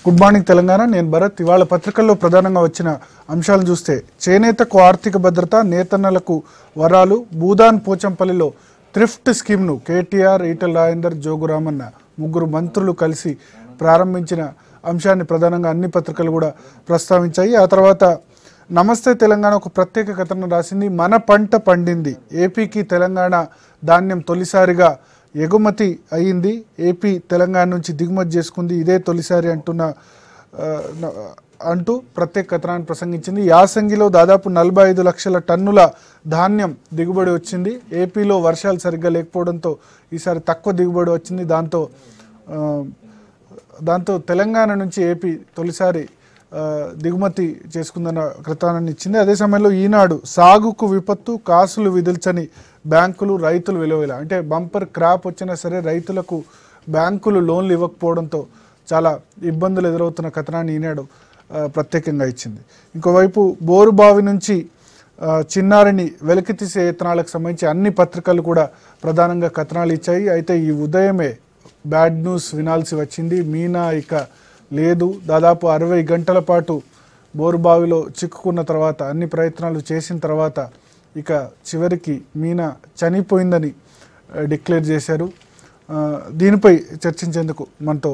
Good morning Telangana. నేను భరత్. ఇవాళ పత్రికల్లో ప్రధానంగా వచ్చిన అంశాలను చూస్తే చేనేతకు ఆర్థిక భద్రత, నేతన్నలకు వరాలు, భూదాన్ పోచంపల్లిలో థ్రిఫ్ట్ స్కీమ్ను కేటీఆర్, ఈటెల రాజేందర్, జోగురామన్న ముగ్గురు మంత్రులు కలిసి ప్రారంభించిన అంశాన్ని ప్రధానంగా అన్ని పత్రికలు కూడా ప్రస్తావించాయి. ఆ తర్వాత నమస్తే తెలంగాణ ఒక ప్రత్యేక కథనం రాసింది. మన పంట పండింది, ఏపీకి తెలంగాణ ధాన్యం తొలిసారిగా ఎగుమతి అయ్యింది, ఏపీ తెలంగాణ నుంచి దిగుమతి చేసుకుంది, ఇదే తొలిసారి అంటూ ప్రత్యేక కథనాన్ని ప్రసంగించింది. యాసంగిలో దాదాపు 45 లక్షల టన్నుల ధాన్యం దిగుబడి వచ్చింది. ఏపీలో వర్షాలు సరిగ్గా లేకపోవడంతో ఈసారి తక్కువ దిగుబడి వచ్చింది. దాంతో తెలంగాణ నుంచి ఏపీ తొలిసారి దిగుమతి చేసుకుందన్న కథనాన్ని ఇచ్చింది. అదే సమయంలో ఈనాడు సాగుకు విపత్తు, కాసులు విదిల్చని బ్యాంకులు, రైతులు విలువల, అంటే బంపర్ క్రాప్ వచ్చినా సరే రైతులకు బ్యాంకులు లోన్లు ఇవ్వకపోవడంతో చాలా ఇబ్బందులు ఎదురవుతున్న కథనాన్ని ఈనాడు ప్రత్యేకంగా ఇచ్చింది. ఇంకోవైపు బోరుబావి నుంచి చిన్నారిని వెలికితీసే యత్నాలకు సంబంధించి అన్ని పత్రికలు కూడా ప్రధానంగా కథనాలు ఇచ్చాయి. అయితే ఈ ఉదయమే బ్యాడ్ న్యూస్ వినాల్సి వచ్చింది. మీనా ఇక లేదు. దాదాపు 60 గంటల పాటు బోరుబావిలో చిక్కుకున్న తర్వాత, అన్ని ప్రయత్నాలు చేసిన తర్వాత ఇక చివరికి మీనా చనిపోయిందని డిక్లేర్ చేశారు. దీనిపై చర్చించేందుకు మనతో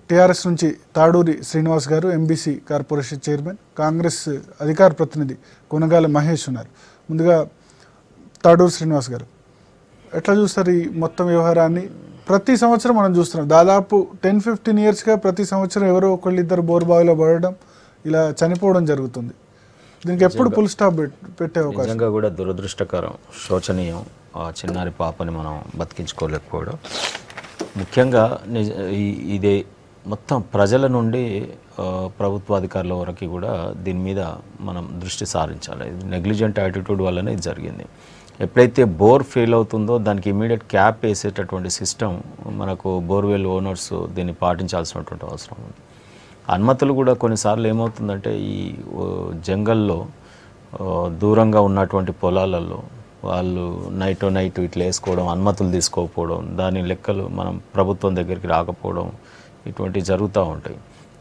టీఆర్ఎస్ నుంచి తాడూరి శ్రీనివాస్ గారు, ఎంబీసీ కార్పొరేషన్ చైర్మన్, కాంగ్రెస్ అధికార ప్రతినిధి కొనగాల మహేష్ ఉన్నారు. ముందుగా తాడూరి శ్రీనివాస్ గారు, ఎట్లా చూస్తారు ఈ మొత్తం వ్యవహారాన్ని? ప్రతి సంవత్సరం మనం చూస్తున్నాం, దాదాపు 10-15 ఇయర్స్గా ప్రతి సంవత్సరం ఎవరో ఒకళ్ళిద్దరు బోరుబావిలో పడడం, ఇలా చనిపోవడం జరుగుతుంది. దీనికి ఎప్పుడు ఫుల్ స్టాప్ పెట్టే అవకాశం? నిజంగా కూడా దురదృష్టకరం, శోచనీయం. ఆ చిన్నారి పాపని మనం బతికించుకోలేకపోవడం. ముఖ్యంగా ఇదే మొత్తం ప్రజల నుండి ప్రభుత్వాధికారుల వరకు కూడా దీని మీద మనం దృష్టి సారించాలి. ఇది నెగ్లిజెంట్ యాటిట్యూడ్ వల్లనే ఇది జరిగింది. ఎప్పుడైతే బోర్ ఫెయిల్ అవుతుందో దానికి ఇమీడియట్ క్యాప్ వేసేటటువంటి సిస్టమ్ మనకు బోర్వెల్ ఓనర్స్ దీన్ని పాటించాల్సినటువంటి అవసరం ఉంది. అనుమతులు కూడా కొన్నిసార్లు ఏమవుతుందంటే ఈ జంగల్లో దూరంగా ఉన్నటువంటి పొలాలలో వాళ్ళు నైట్ ఇట్లా వేసుకోవడం, అనుమతులు తీసుకోకపోవడం, దాని లెక్కలు మనం ప్రభుత్వం దగ్గరికి రాకపోవడం, ఇటువంటివి జరుగుతూ ఉంటాయి.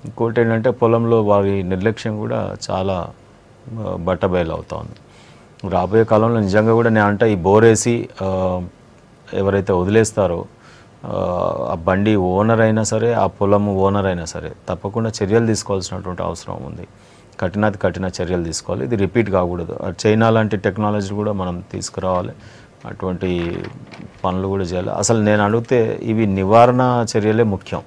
ఇంకోటి ఏంటంటే పొలంలో వారి నిర్లక్ష్యం కూడా చాలా బట్టబయలు అవుతూ ఉంది. రాబోయే కాలంలో నిజంగా కూడా నేను అంటే ఈ బోరేసి ఎవరైతే వదిలేస్తారో ఆ బండి ఓనర్ అయినా సరే, ఆ పొలము ఓనర్ అయినా సరే తప్పకుండా చర్యలు తీసుకోవాల్సినటువంటి అవసరం ఉంది. కఠిన చర్యలు తీసుకోవాలి. ఇది రిపీట్ కాకూడదు. చైనా లాంటి టెక్నాలజీ కూడా మనం తీసుకురావాలి, అటువంటి పనులు కూడా చేయాలి. అసలు నేను అడిగితే ఇవి నివారణ చర్యలే ముఖ్యం.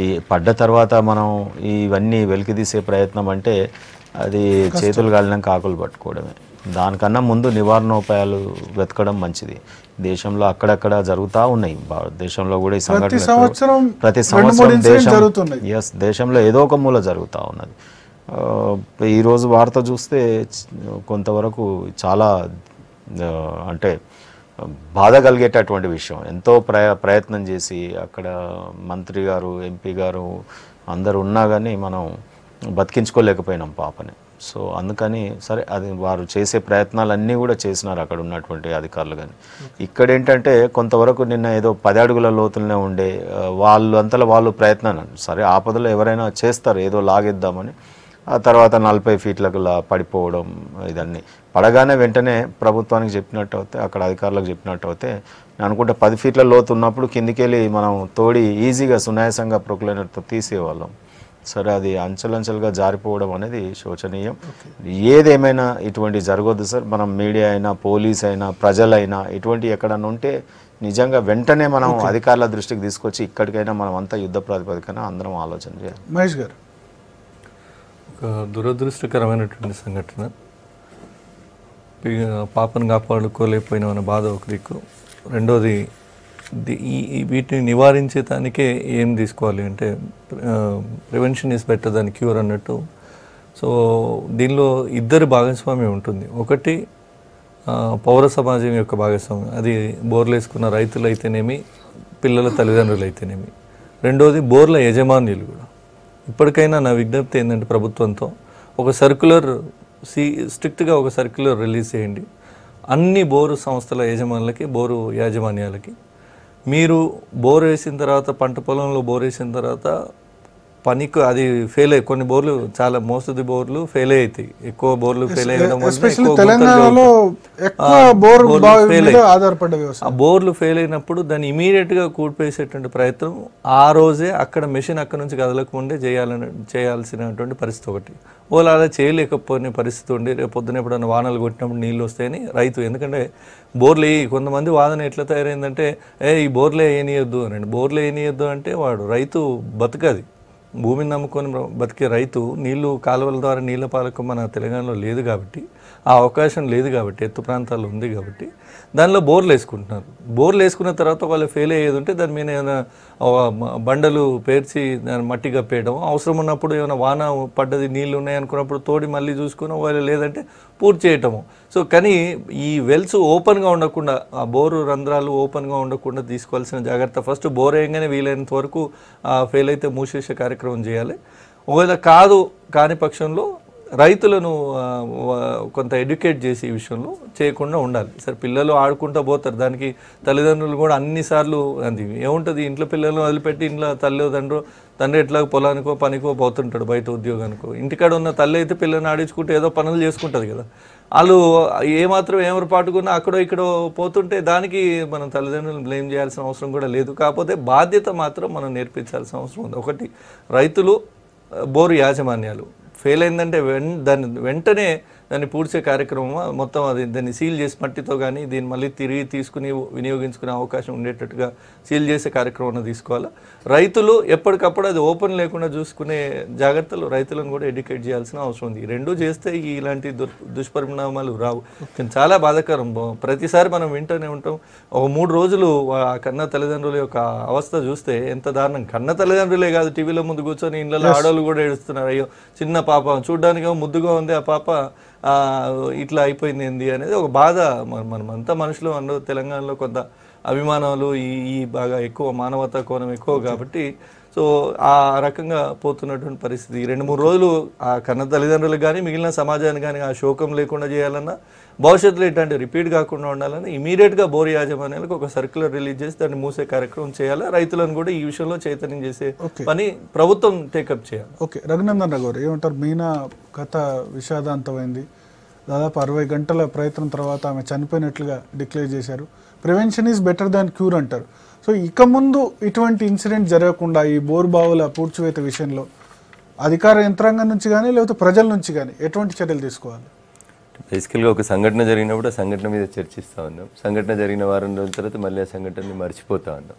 ఈ పడ్డ తర్వాత మనం ఇవన్నీ వెలికి తీసే ప్రయత్నం అంటే అది చేతులు కాలినాక ఆకులు పట్టుకోవడమే. దానికన్నా ముందు నివారణోపాయాలు వెతకడం మంచిది. దేశంలో అక్కడక్కడ జరుగుతూ ఉన్నాయి. దేశంలో కూడా ఈ సంఘటన ప్రతి సంవత్సరం దేశంలో ఏదో ఒక మూల జరుగుతూ ఉన్నది. ఈరోజు వార్త చూస్తే కొంతవరకు చాలా అంటే బాధ కలిగేటటువంటి విషయం. ఎంతో ప్రయత్నం చేసి అక్కడ మంత్రి గారు, ఎంపీ గారు అందరు ఉన్నా కానీ మనం బతికించుకోలేకపోయినాం పాపని. సో అందుకని సరే, అది వారు చేసే ప్రయత్నాలన్నీ కూడా చేసినారు అక్కడ ఉన్నటువంటి అధికారులు. కానీ ఇక్కడ ఏంటంటే కొంతవరకు నిన్న ఏదో 10 అడుగుల లోతులనే ఉండే వాళ్ళు అంతలో వాళ్ళు ప్రయత్నాన్ని, సరే ఆపదలో ఎవరైనా చేస్తారు ఏదో లాగేద్దామని, ఆ తర్వాత 40 ఫీట్లకు పడిపోవడం, ఇదన్నీ పడగానే వెంటనే ప్రభుత్వానికి చెప్పినట్టు అయితే, అక్కడ అధికారులకు చెప్పినట్టు అయితే, నేను అనుకుంటే 10 ఫీట్ల లోతు ఉన్నప్పుడు కిందికి వెళ్ళి మనం తోడి ఈజీగా సునాయాసంగా ప్రొక్లైనర్తో తీసేవాళ్ళం. సరే, అది అంచెలంచెలుగా జారిపోవడం అనేది శోచనీయం. ఏదేమైనా ఇటువంటి జరగొద్దు సార్. మనం మీడియా అయినా, పోలీస్ అయినా, ప్రజలైనా ఇటువంటి ఎక్కడన్నా ఉంటే నిజంగా వెంటనే మనం అధికారుల దృష్టికి తీసుకొచ్చి ఇక్కడికైనా మనం అంతా యుద్ధ ప్రాతిపదికన అందరం ఆలోచన చేయాలి. మహేష్ గారు, ఒక దురదృష్టకరమైనటువంటి సంఘటన. పాపను కాపాడుకోలేకపోయిన బాధ ఒక దిక్కు. రెండోది వీటిని నివారించేదానికే ఏం తీసుకోవాలి అంటే prevention is better than cure అన్నట్టు. సో దీనిలో ఇద్దరి భాగస్వామ్యం ఉంటుంది. ఒకటి పౌర సమాజం యొక్క భాగస్వామ్యం, అది బోర్లు వేసుకున్న రైతులు అయితేనేమి, పిల్లల తల్లిదండ్రులు అయితేనేమి. రెండోది బోర్ల యజమానులు కూడా. ఇప్పటికైనా నా విజ్ఞప్తి ఏంటంటే ప్రభుత్వంతో ఒక సర్క్యులర్ స్ట్రిక్ట్గా ఒక సర్క్యులర్ రిలీజ్ చేయండి అన్ని బోరు సంస్థల యజమానులకి, బోరు యాజమాన్యాలకి. మీరు బోర్ వేసిన తర్వాత, పంట పొలంలో బోర్ వేసిన తర్వాత పనికి అది ఫెయిల్ అయ్యి కొన్ని బోర్లు చాలా మోస్ట్ ఆఫ్ ది బోర్లు ఫెయిల్ అవుతాయి. ఎక్కువ బోర్లు ఫెయిల్ అయ్యడం వల్ల ఎస్పెషల్లీ తెలంగాణలో ఎక్కువ బోర్ మీద ఆధారపడ్డ వ్యవసాయం. ఆ బోర్లు ఫెయిల్ అయినప్పుడు దాన్ని ఇమీడియట్గా కూడిపేసేటువంటి ప్రయత్నం ఆ రోజే అక్కడ మెషిన్ అక్కడ నుంచి కదలకముందే చేయాల్సినటువంటి పరిస్థితి ఒకటి. వాళ్ళు అలా చేయలేకపోయిన పరిస్థితి ఉండి రేపు పొద్దున ఎప్పుడైనా వానలు కొట్టినప్పుడు నీళ్ళు వస్తాయని రైతు, ఎందుకంటే బోర్లు కొంతమంది వాదన ఎట్లా తయారైందంటే ఈ బోర్లే వేయనీయొద్దు అని. బోర్లు వేయనీయొద్దు అంటే వాడు రైతు బతకది, భూమిని నమ్ముకొని బతికే రైతు నీళ్లు కాలువల ద్వారా నీళ్ళ పాలకం మన తెలంగాణలో లేదు కాబట్టి, ఆ అవకాశం లేదు కాబట్టి, ఎత్తు ప్రాంతాల్లో ఉంది కాబట్టి దానిలో బోర్లు వేసుకుంటున్నారు. బోర్లు వేసుకున్న తర్వాత వాళ్ళు ఫెయిల్ అయ్యేది ఉంటే దాని మీద ఏమైనా బండలు పేర్చి దాన్ని మట్టి కప్పేయడం, అవసరం ఉన్నప్పుడు ఏమైనా వాన పడ్డది నీళ్ళు ఉన్నాయి అనుకున్నప్పుడు తోడి మళ్ళీ చూసుకుని వాళ్ళు లేదంటే పూర్తి చేయటము. సో కానీ ఈ వెల్స్ ఓపెన్గా ఉండకుండా, ఆ బోరు రంధ్రాలు ఓపెన్గా ఉండకుండా తీసుకోవాల్సిన జాగ్రత్త ఫస్ట్ బోర్ వేయగానే వీలైనంత వరకు ఫెయిల్ అయితే మూసేసే కార్యక్రమం చేయాలి. ఒకవేళ కాని పక్షంలో రైతులను కొంత ఎడ్యుకేట్ చేసి ఈ విషయంలో చేయకుండా ఉండాలి. సరే పిల్లలు ఆడుకుంటూ పోతారు, దానికి తల్లిదండ్రులు కూడా అన్నిసార్లు అది ఏముంటుంది, ఇంట్లో పిల్లలను వదిలిపెట్టి ఇంట్లో తండ్రి ఎట్లా పొలానికో పనికో పోతుంటాడు బయట ఉద్యోగానికో, ఇంటికాడ ఉన్న తల్లి అయితే పిల్లల్ని ఆడించుకుంటే ఏదో పనులు చేసుకుంటుంది కదా. వాళ్ళు ఏమాత్రం ఏమరపాటుకున్నా అక్కడో ఇక్కడో పోతుంటే దానికి మనం తల్లిదండ్రులను బ్లేమ్ చేయాల్సిన అవసరం కూడా లేదు. కాకపోతే బాధ్యత మాత్రం మనం నేర్పించాల్సిన అవసరం ఉంది. ఒకటి, రైతులు బోరు యాజమాన్యాలు ఫెయిల్ అయిందంటే వెంటనే దాన్ని పూడ్చే కార్యక్రమం మొత్తం దాన్ని సీల్ చేసి మట్టితో కానీ దీన్ని మళ్ళీ తిరిగి తీసుకుని వినియోగించుకునే అవకాశం ఉండేటట్టుగా సీల్ చేసే కార్యక్రమం తీసుకోవాలి. రైతులు ఎప్పటికప్పుడు అది ఓపెన్ లేకుండా చూసుకునే జాగ్రత్తలు రైతులను కూడా ఎడ్యుకేట్ చేయాల్సిన అవసరం ఉంది. రెండూ చేస్తే ఇలాంటి దుష్పరిణామాలు రావు. చాలా బాధాకరం, ప్రతిసారి మనం వింటూనే ఉంటాం. ఒక 3 రోజులు ఆ కన్న తల్లిదండ్రుల యొక్క అవస్థ చూస్తే ఎంత దారుణం. కన్న తల్లిదండ్రులే కాదు, టీవీలో ముందు కూర్చొని ఇళ్ళలో ఆడవాళ్ళు కూడా ఏడుస్తున్నారు. అయ్యో చిన్న పాప చూడ్డానికి ముద్దుగా ఉంది, ఆ పాప ఇట్లా అయిపోయింది ఏంది అనేది ఒక బాధ. మనమంతా మనుషులు అందరూ తెలంగాణలో కొంత అభిమానాలు ఈ బాగా ఎక్కువ మానవతా కోణం ఎక్కువ కాబట్టి సో ఆ రకంగా పోతున్నటువంటి పరిస్థితి. 2-3 రోజులు ఆ కన్న తల్లిదండ్రులకు కానీ మిగిలిన సమాజానికి కానీ ఆ శోకం లేకుండా చేయాలన్నా, భవిష్యత్తులో ఇట్లాంటి రిపీట్ కాకుండా ఉండాలని ఇమీడియట్గా బోర్ యాజమాన్యాలకు ఒక సర్క్యులర్ రిలీజ్ చేసి దాన్ని మూసే కార్యక్రమం చేయాలి. రైతులను కూడా ఈ విషయంలో చైతన్యం చేసే పని ప్రభుత్వం టేకప్ చేయాలి. ఓకే, రఘునందన్ రావు గారు ఏమంటారు? మీనా కథ విషాదాంతమైంది. దాదాపు 60 గంటల ప్రయత్నం తర్వాత ఆమె చనిపోయినట్లుగా డిక్లేర్ చేశారు. Prevention is better than cure అంటారు. సో ఇక ముందు ఇటువంటి ఇన్సిడెంట్ జరగకుండా ఈ బోరు బావుల పూడ్చివేత విషయంలో అధికార యంత్రాంగం నుంచి కానీ లేకపోతే ప్రజల నుంచి కానీ ఎటువంటి చర్యలు తీసుకోవాలి? బేసికల్గా ఒక సంఘటన జరిగినప్పుడు ఆ సంఘటన మీద చర్చిస్తూ ఉన్నాం. సంఘటన జరిగిన వారం రోజుల తర్వాత మళ్ళీ ఆ సంఘటనని మర్చిపోతూ ఉన్నాం.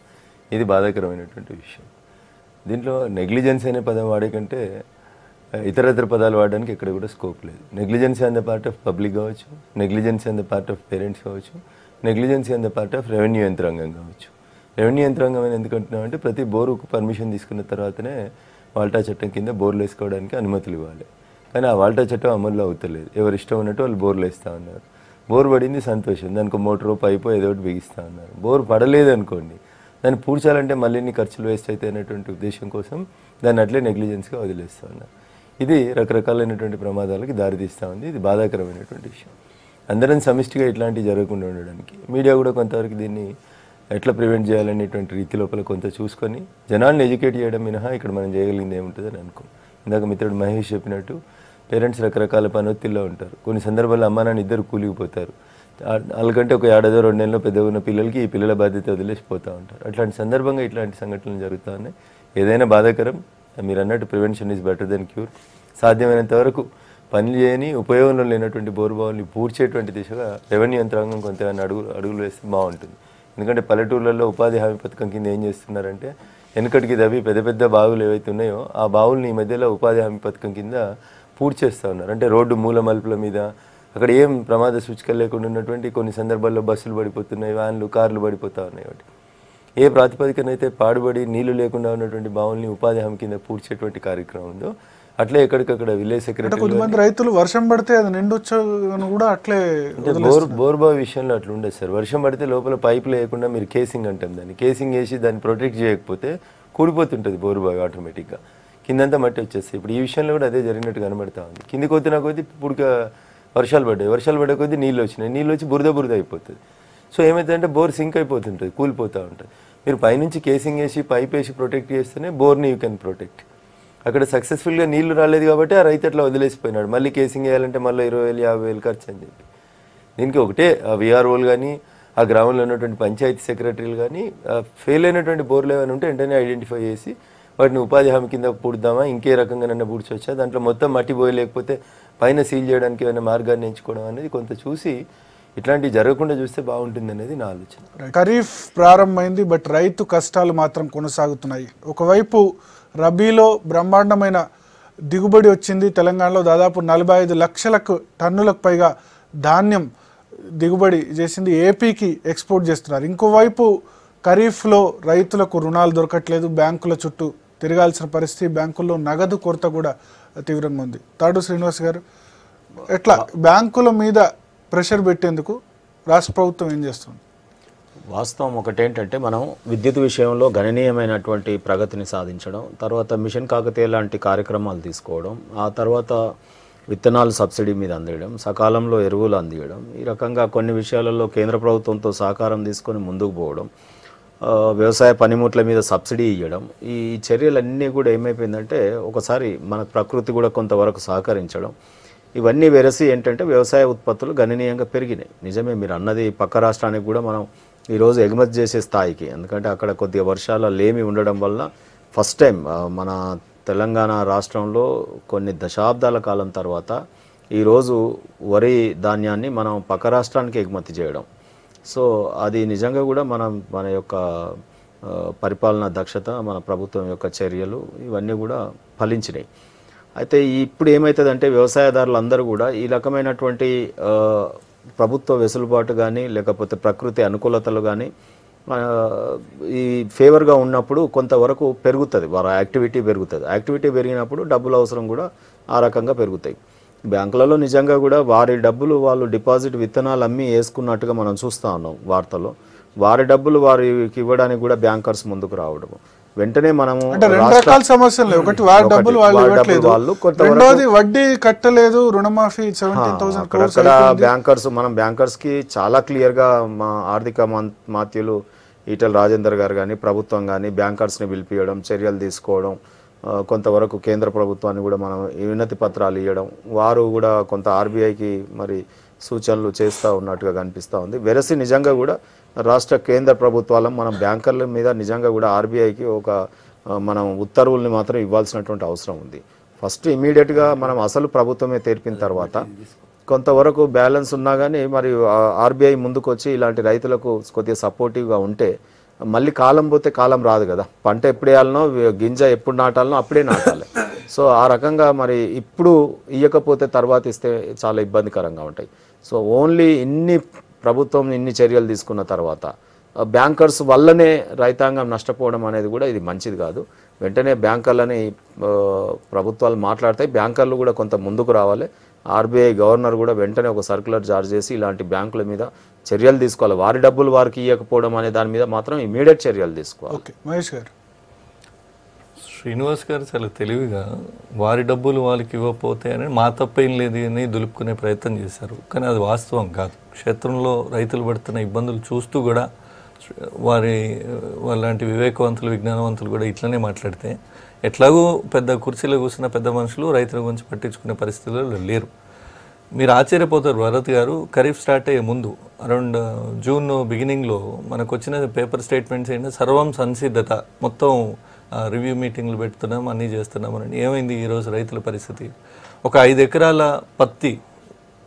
ఇది బాధాకరమైనటువంటి విషయం. దీంట్లో నెగ్లిజెన్స్ అనే పదం వాడే కంటే ఇతరత్ర పదాలు వాడడానికి ఇక్కడ కూడా స్కోప్ లేదు. Negligency on the part of public కావచ్చు, negligency on the part of parents కావచ్చు, negligency on the part of revenue యంత్రాంగం కావచ్చు. రెవెన్యూ యంత్రాంగం అని ఎందుకంటున్నామంటే ప్రతి బోరుకు పర్మిషన్ తీసుకున్న తర్వాతనే వాల్టా చట్టం కింద బోర్లు వేసుకోవడానికి అనుమతులు ఇవ్వాలి. కానీ ఆ వాల్టా చట్టం అమల్లో అవుతలేదు. ఎవరు ఇష్టం ఉన్నట్టు వాళ్ళు బోర్లు వేస్తూ ఉన్నారు. బోర్ పడింది సంతోషం, దానికి మోటారో పైపో ఏదో ఒకటి బిగిస్తూ ఉన్నారు. బోర్ పడలేదు అనుకోండి, దాన్ని పూడ్చాలంటే మళ్ళీ ఇన్ని ఖర్చులు వేస్ట్ అవుతాయి అనేటువంటి ఉద్దేశం కోసం దాన్ని అట్లే నెగ్లిజెన్స్గా వదిలేస్తూ ఉన్నారు. ఇది రకరకాలైనటువంటి ప్రమాదాలకి దారితీస్తూ ఉంది. ఇది బాధాకరమైనటువంటి విషయం. అందరం సమిష్టిగా ఇట్లాంటివి జరగకుండా ఉండడానికి మీడియా కూడా కొంతవరకు దీన్ని ఎట్లా ప్రివెంట్ చేయాలనేటువంటి రీతి లోపల కొంత చూసుకొని జనాల్ని ఎడ్యుకేట్ చేయడం మినహా ఇక్కడ మనం చేయగలిగింది ఏముంటుందని అనుకో. ఇందాక మిత్రుడు మహేష్ చెప్పినట్టు పేరెంట్స్ రకరకాల పనొత్తిల్లో ఉంటారు. కొన్ని సందర్భాల్లో అమ్మ నాన్న ఇద్దరు కూలిగిపోతారు. వాళ్ళకంటే ఒక 2 2 నెలల్లో పెద్దగా ఉన్న పిల్లలకి ఈ పిల్లల బాధ్యత వదిలేసిపోతూ ఉంటారు. అట్లాంటి సందర్భంగా ఇట్లాంటి సంఘటనలు జరుగుతూ ఉన్నాయి. ఏదైనా బాధాకరం. మీరు అన్నట్టు prevention is better than cure. సాధ్యమైనంత వరకు పనులు చేయని ఉపయోగంలో లేనటువంటి బోరుబావుల్ని పూడ్చేటువంటి దిశగా రెవెన్యూ యంత్రాంగం కొంత అడుగులు వేస్తే బాగుంటుంది. ఎందుకంటే పల్లెటూర్లలో ఉపాధి హామీ పథకం కింద ఏం చేస్తున్నారంటే వెనుకటికి దవి పెద్ద పెద్ద బావులు ఏవైతే ఉన్నాయో ఆ బావుల్ని ఈ మధ్యలో ఉపాధి హామీ పథకం కింద పూడ్చేస్తూ ఉన్నారు. అంటే రోడ్డు మూల మలుపుల మీద అక్కడ ఏం ప్రమాద సూచికలు లేకుండా ఉన్నటువంటి కొన్ని సందర్భాల్లో బస్సులు పడిపోతున్నాయి, వ్యాన్లు కార్లు పడిపోతూ ఉన్నాయి. వాటి ఏ ప్రాతిపదికనైతే పాడుబడి నీళ్లు లేకుండా ఉన్నటువంటి బావుల్ని ఉపాధి హామీ కింద పూడ్చేటువంటి కార్యక్రమం ఉందో అట్లే ఎక్కడికక్కడ విలేజ్ సెక్రటరీ కొంతమంది రైతులు వర్షం పడితే అది నిండొచ్చు కూడా అట్లే బోర్బావి విషయంలో అట్లా ఉండదు సార్. వర్షం పడితే లోపల పైపులు వేయకుండా మీరు కేసింగ్ అంటాం దాన్ని, కేసింగ్ వేసి దాన్ని ప్రొటెక్ట్ చేయకపోతే కూడిపోతుంటుంది బోరుబావి ఆటోమేటిక్గా, కిందంతా మట్టి వచ్చేస్తాయి. ఇప్పుడు ఈ విషయంలో కూడా అదే జరిగినట్టు కనబడతా ఉంది. కిందికి వస్తున్న కొద్దీ ఇప్పుడు వర్షాలు పడే కొద్దీ నీళ్ళు వచ్చినాయి, నీళ్ళు వచ్చి బురద అయిపోతుంది. సో ఏమవుతుందంటే బోర్ సింక్ అయిపోతుంటుంది, కూలిపోతూ ఉంటుంది. మీరు పైనుంచి కేసింగ్ వేసి పైప్ వేసి ప్రొటెక్ట్ చేస్తేనే బోర్ని యూ కెన్ ప్రొటెక్ట్. అక్కడ సక్సెస్ఫుల్గా నీళ్లు రాలేదు కాబట్టి ఆ రైతు అట్లా వదిలేసిపోయినాడు. మళ్ళీ కేసింగ్ వేయాలంటే మళ్ళీ 20,000 50,000 ఖర్చు అని చెప్పి. దీనికి ఒకటే ఆ విఆర్ఓలు కానీ ఆ గ్రామంలో ఉన్నటువంటి పంచాయతీ సెక్రటరీలు కానీ ఫెయిల్ అయినటువంటి బోర్లు ఏమైనా ఉంటే వెంటనే ఐడెంటిఫై చేసి వాటిని ఉపాధి హామీ కింద పూడుద్దామా, ఇంకే రకంగా నన్ను పూడ్చొచ్చా, దాంట్లో మొత్తం మట్టి పోయి లేకపోతే పైన సీల్ చేయడానికి ఏమైనా మార్గాన్ని ఎంచుకోవడం అనేది కొంత చూసి ఇట్లాంటివి జరగకుండా చూస్తే బాగుంటుంది అనేది నా ఆలోచన. ఖరీఫ్ ప్రారంభమైంది, బట్ రైతు కష్టాలు మాత్రం కొనసాగుతున్నాయి. ఒకవైపు రబీలో బ్రహ్మాండమైన దిగుబడి వచ్చింది. తెలంగాణలో దాదాపు 45 లక్షల టన్నులకు పైగా ధాన్యం దిగుబడి చేసింది. ఏపీకి ఎక్స్పోర్ట్ చేస్తున్నారు. ఇంకోవైపు ఖరీఫ్లో రైతులకు రుణాలు దొరకట్లేదు, బ్యాంకుల చుట్టూ తిరగాల్సిన పరిస్థితి, బ్యాంకుల్లో నగదు కొరత కూడా తీవ్రంగా ఉంది. తాడు శ్రీనివాస్ గారు, ఎట్లా బ్యాంకుల మీద ప్రెషర్ పెట్టేందుకు రాష్ట్ర ప్రభుత్వం ఏం చేస్తుంది? వాస్తవం ఒకటేంటంటే, మనం విద్యుత్ విషయంలో గణనీయమైనటువంటి ప్రగతిని సాధించడం, తర్వాత మిషన్ కాకతీయ లాంటి కార్యక్రమాలు తీసుకోవడం, ఆ తర్వాత విత్తనాలు సబ్సిడీ మీద అందియడం, సకాలంలో ఎరువులు అందియడం, ఈ రకంగా కొన్ని విషయాలలో కేంద్ర ప్రభుత్వంతో సహకారం తీసుకొని ముందుకు పోవడం, వ్యవసాయ పనిముట్ల మీద సబ్సిడీ ఇవ్వడం, ఈ చర్యలన్నీ కూడా ఏమైపోయిందంటే ఒకసారి మన ప్రకృతి కూడా కొంతవరకు సహకరించడం, ఇవన్నీ వెరసి ఏంటంటే వ్యవసాయ ఉత్పత్తులు గణనీయంగా పెరిగినాయి. నిజమే మీరు అన్నది, పక్క రాష్ట్రానికి కూడా మనం ఈరోజు ఎగుమతి చేసే స్థాయికి, ఎందుకంటే అక్కడ కొద్దిగా వర్షాల లేమి ఉండడం వల్ల ఫస్ట్ టైం మన తెలంగాణ రాష్ట్రంలో కొన్ని దశాబ్దాల కాలం తర్వాత ఈరోజు వరి ధాన్యాన్ని మనం పక్క రాష్ట్రానికి ఎగుమతి చేయడం. సో అది నిజంగా కూడా మన యొక్క పరిపాలనా దక్షత, మన ప్రభుత్వం యొక్క చర్యలు ఇవన్నీ కూడా ఫలించినాయి. అయితే ఇప్పుడు ఏమవుతుందంటే వ్యవసాయదారులు అందరూ కూడా ఈ రకమైనటువంటి ప్రభుత్వ వెసులుబాటు కానీ లేకపోతే ప్రకృతి అనుకూలతలు కానీ ఈ ఫేవర్గా ఉన్నప్పుడు కొంతవరకు పెరుగుతుంది, వారి యాక్టివిటీ పెరుగుతుంది. యాక్టివిటీ పెరిగినప్పుడు డబ్బులు అవసరం కూడా ఆ రకంగా పెరుగుతాయి. బ్యాంకులలో నిజంగా కూడా వారి డబ్బులు వాళ్ళు డిపాజిట్ విత్తనాలు అమ్మి వేసుకున్నట్టుగా మనం చూస్తూ ఉన్నాం వార్తల్లో. వారి డబ్బులు వారికి ఇవ్వడానికి కూడా బ్యాంకర్స్ ముందుకు రావడం, వెంటనే మనము రెండు రకాల సమస్యలు, ఒకటి వారి డబ్బులు వాళ్ళు ఇవ్వట్లేదు, రెండోది వడ్డీ కట్టలేదు, రుణమాఫీ 17,000 అక్కడ బ్యాంకర్స్, మనం బ్యాంకర్స్ కి చాలా క్లియర్ గా మా ఆర్థిక మాత్యులు ఈటెల రాజేందర్ గారు కానీ ప్రభుత్వం కానీ బ్యాంకర్స్ ని పిలిపియడం, చర్యలు తీసుకోవడం, కొంతవరకు కేంద్ర ప్రభుత్వాన్ని కూడా మనం వినతి పత్రాలు ఇవ్వడం, వారు కూడా కొంత ఆర్బీఐకి మరి సూచనలు చేస్తూ ఉన్నట్టుగా కనిపిస్తూ ఉంది. వెరసి నిజంగా కూడా రాష్ట్ర కేంద్ర ప్రభుత్వాలను మనం బ్యాంకర్ల మీద నిజంగా కూడా ఆర్బీఐకి మనం ఉత్తర్వుల్ని మాత్రం ఇవ్వాల్సినటువంటి అవసరం ఉంది. ఫస్ట్ ఇమీడియట్గా మనం అసలు ప్రభుత్వమే తెరిపిన తర్వాత కొంతవరకు బ్యాలెన్స్ ఉన్నా కానీ మరి ఆర్బీఐ ముందుకు వచ్చి ఇలాంటి రైతులకు కొద్దిగా సపోర్టివ్గా ఉంటే మళ్ళీ కాలం పోతే కాలం రాదు కదా, పంట ఎప్పుడు వేయాలనో గింజ ఎప్పుడు నాటాలనో అప్పుడే నాటాలి. సో ఆ రకంగా మరి ఇప్పుడు ఇవ్వకపోతే తర్వాత ఇస్తే చాలా ఇబ్బందికరంగా ఉంటాయి. సో ఓన్లీ ప్రభుత్వం ఇన్ని చర్యలు తీసుకున్న తర్వాత బ్యాంకర్స్ వల్లనే రైతాంగం నష్టపోవడం అనేది కూడా ఇది మంచిది కాదు. వెంటనే బ్యాంకర్లని ప్రభుత్వాలు మాట్లాడతాయి, బ్యాంకర్లు కూడా కొంత ముందుకు రావాలి. ఆర్బీఐ గవర్నర్ కూడా వెంటనే ఒక సర్క్యులర్ జారీ చేసి ఇలాంటి బ్యాంకుల మీద చర్యలు తీసుకోవాలి. వారి డబ్బులు వారికి ఇవ్వకపోవడం అనే దాని మీద మాత్రం ఇమీడియట్ చర్యలు తీసుకోవాలి. ఓకే మహేష్ గారు. శ్రీనివాస్ గారు చాలా తెలివిగా వారి డబ్బులు వాళ్ళకి ఇవ్వకపోతే అని మా తప్పేం లేదు అని దులుపుకునే ప్రయత్నం చేశారు. కానీ అది వాస్తవం కాదు. క్షేత్రంలో రైతులు పడుతున్న ఇబ్బందులు చూస్తూ కూడా వాళ్ళంటి వివేకవంతులు విజ్ఞానవంతులు కూడా ఇట్లనే మాట్లాడితే ఎట్లాగో పెద్ద కుర్చీలో కూర్చున్న పెద్ద మనుషులు రైతుల గురించి పట్టించుకునే పరిస్థితుల్లో లేరు. మీరు ఆశ్చర్యపోతారు భరత్ గారు, ఖరీఫ్ స్టార్ట్ అయ్యే ముందు అరౌండ్ జూన్ బిగినింగ్లో మనకు వచ్చిన పేపర్ స్టేట్మెంట్స్ ఏంటంటే సర్వం సంసిద్ధత, మొత్తం రివ్యూ మీటింగ్లు పెడుతున్నాం, అన్నీ చేస్తున్నాం అని. ఏమైంది ఈరోజు రైతుల పరిస్థితి? ఒక 5 ఎకరాల పత్తి,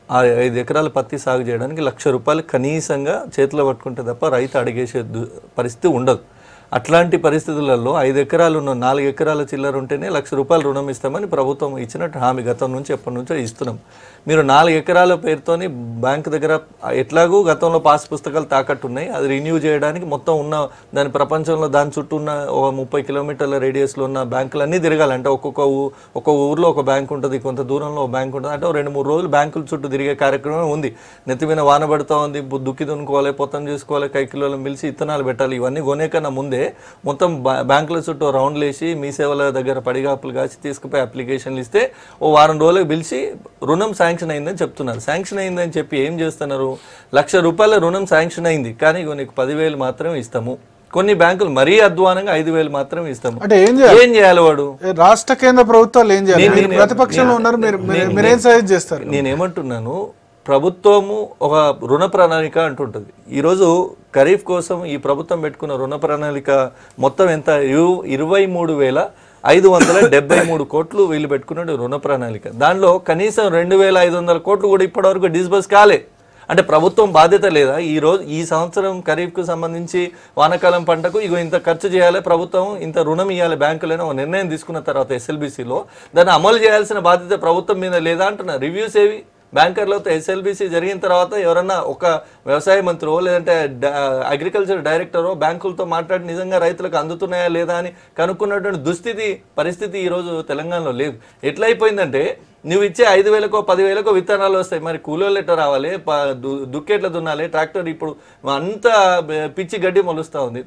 ఆ 5 ఎకరాల పత్తి సాగు చేయడానికి ₹1,00,000 కనీసంగా చేతిలో పట్టుకుంటే తప్ప రైతు అడిగేసే పరిస్థితి ఉండదు. అట్లాంటి పరిస్థితులలో 5 ఎకరాలు ఉన్న 4 ఎకరాల చిల్లర ఉంటేనే ₹1,00,000 రుణం ఇస్తామని ప్రభుత్వం ఇచ్చినట్టు హామీ గతం నుంచి ఎప్పటి నుంచో ఇస్తున్నాం. మీరు 4 ఎకరాల పేరుతోని బ్యాంకు దగ్గర ఎట్లాగూ గతంలో పాస్ పుస్తకాలు తాకట్టు ఉన్నాయి, అది రిన్యూ చేయడానికి మొత్తం ఉన్న దాని ప్రపంచంలో దాని చుట్టూ ఉన్న 30 కిలోమీటర్ల రేడియస్లో ఉన్న బ్యాంకులన్నీ తిరగాలంటే ఒక్కొక్క ఊర్లో ఒక బ్యాంక్ ఉంటుంది, కొంత దూరంలో ఒక బ్యాంక్ ఉంటుంది, అంటే 2-3 రోజులు బ్యాంకుల చుట్టూ తిరిగే కార్యక్రమం ఉంది. నెత్తిమీద వాన పడుతూ ఉంది, దుక్కి దున్నుకోవాలి, పొత్తం చేసుకోవాలి, కైకిలోలను పిలిచి ఇత్తనాలు పెట్టాలి. ఇవన్నీ కొనేకన్నా ముందే మొత్తం బ్యాంకుల చుట్టూ రౌండ్లు వేసి మీ సేవల దగ్గర పడిగాపులు కాసి తీసుకుపోయి అప్లికేషన్లు ఇస్తే ఓ వారం రోజులకు పిలిచి రుణం శాంక్షన్ అయిందని చెప్తున్నారు. శాంక్షన్ అయిందని చెప్పి ఏం చేస్తున్నారు? ₹1,00,000 రుణం శాంక్షన్ అయింది, కానీ నీకు 10,000 మాత్రమే ఇస్తాము, కొన్ని బ్యాంకులు మరీ అధ్వానంగా 5,000 మాత్రమే ఇస్తాము. అంటే ఏం చేయాలి వాడు? రాష్ట్ర కేంద్ర ప్రభుత్వాలు ఏం చేయాలి? మీరు ప్రతిపక్షంలో ఉన్నారు, మీరేం సజెస్ట్ చేస్తారు? నేనేమంటున్నాను, ప్రభుత్వము ఒక రుణ ప్రణాళిక అంటుంటుంది. ఈరోజు ఖరీఫ్ కోసం ఈ ప్రభుత్వం పెట్టుకున్న రుణ ప్రణాళిక మొత్తం ఎంత? 23,573 కోట్లు వీళ్ళు పెట్టుకున్న రుణ ప్రణాళిక. దానిలో కనీసం 2,500 కోట్లు కూడా ఇప్పటివరకు డిస్బర్స్ కాలే. అంటే ప్రభుత్వం బాధ్యత లేదా? ఈ సంవత్సరం ఖరీఫ్కు సంబంధించి వానాకాలం పంటకు ఇంత ఖర్చు చేయాలి, ప్రభుత్వం ఇంత రుణం ఇవ్వాలి బ్యాంకులైనా ఒక నిర్ణయం తీసుకున్న తర్వాత ఎస్ఎల్బీసీలో దాన్ని అమలు చేయాల్సిన బాధ్యత ప్రభుత్వం మీద లేదా అంటున్నా. రివ్యూస్ ఏవి? బ్యాంకర్లతో ఎస్ఎల్బీసీ జరిగిన తర్వాత ఎవరన్నా ఒక వ్యవసాయ మంత్రో లేదంటే అగ్రికల్చర్ డైరెక్టరో బ్యాంకులతో మాట్లాడి నిజంగా రైతులకు అందుతున్నాయా లేదా అని కనుక్కున్నటువంటి పరిస్థితి ఈరోజు తెలంగాణలో లేదు. ఎట్లయిపోయిందంటే నువ్వు ఇచ్చే 5,000కో 10,000కో విత్తనాలు వస్తాయి, మరి కూలీలు ఎట్లా రావాలి, దుక్కెట్లా దున్నాలి, ట్రాక్టర్ ఇప్పుడు అంతా పిచ్చి గడ్డి మొలుస్తూ ఉంది,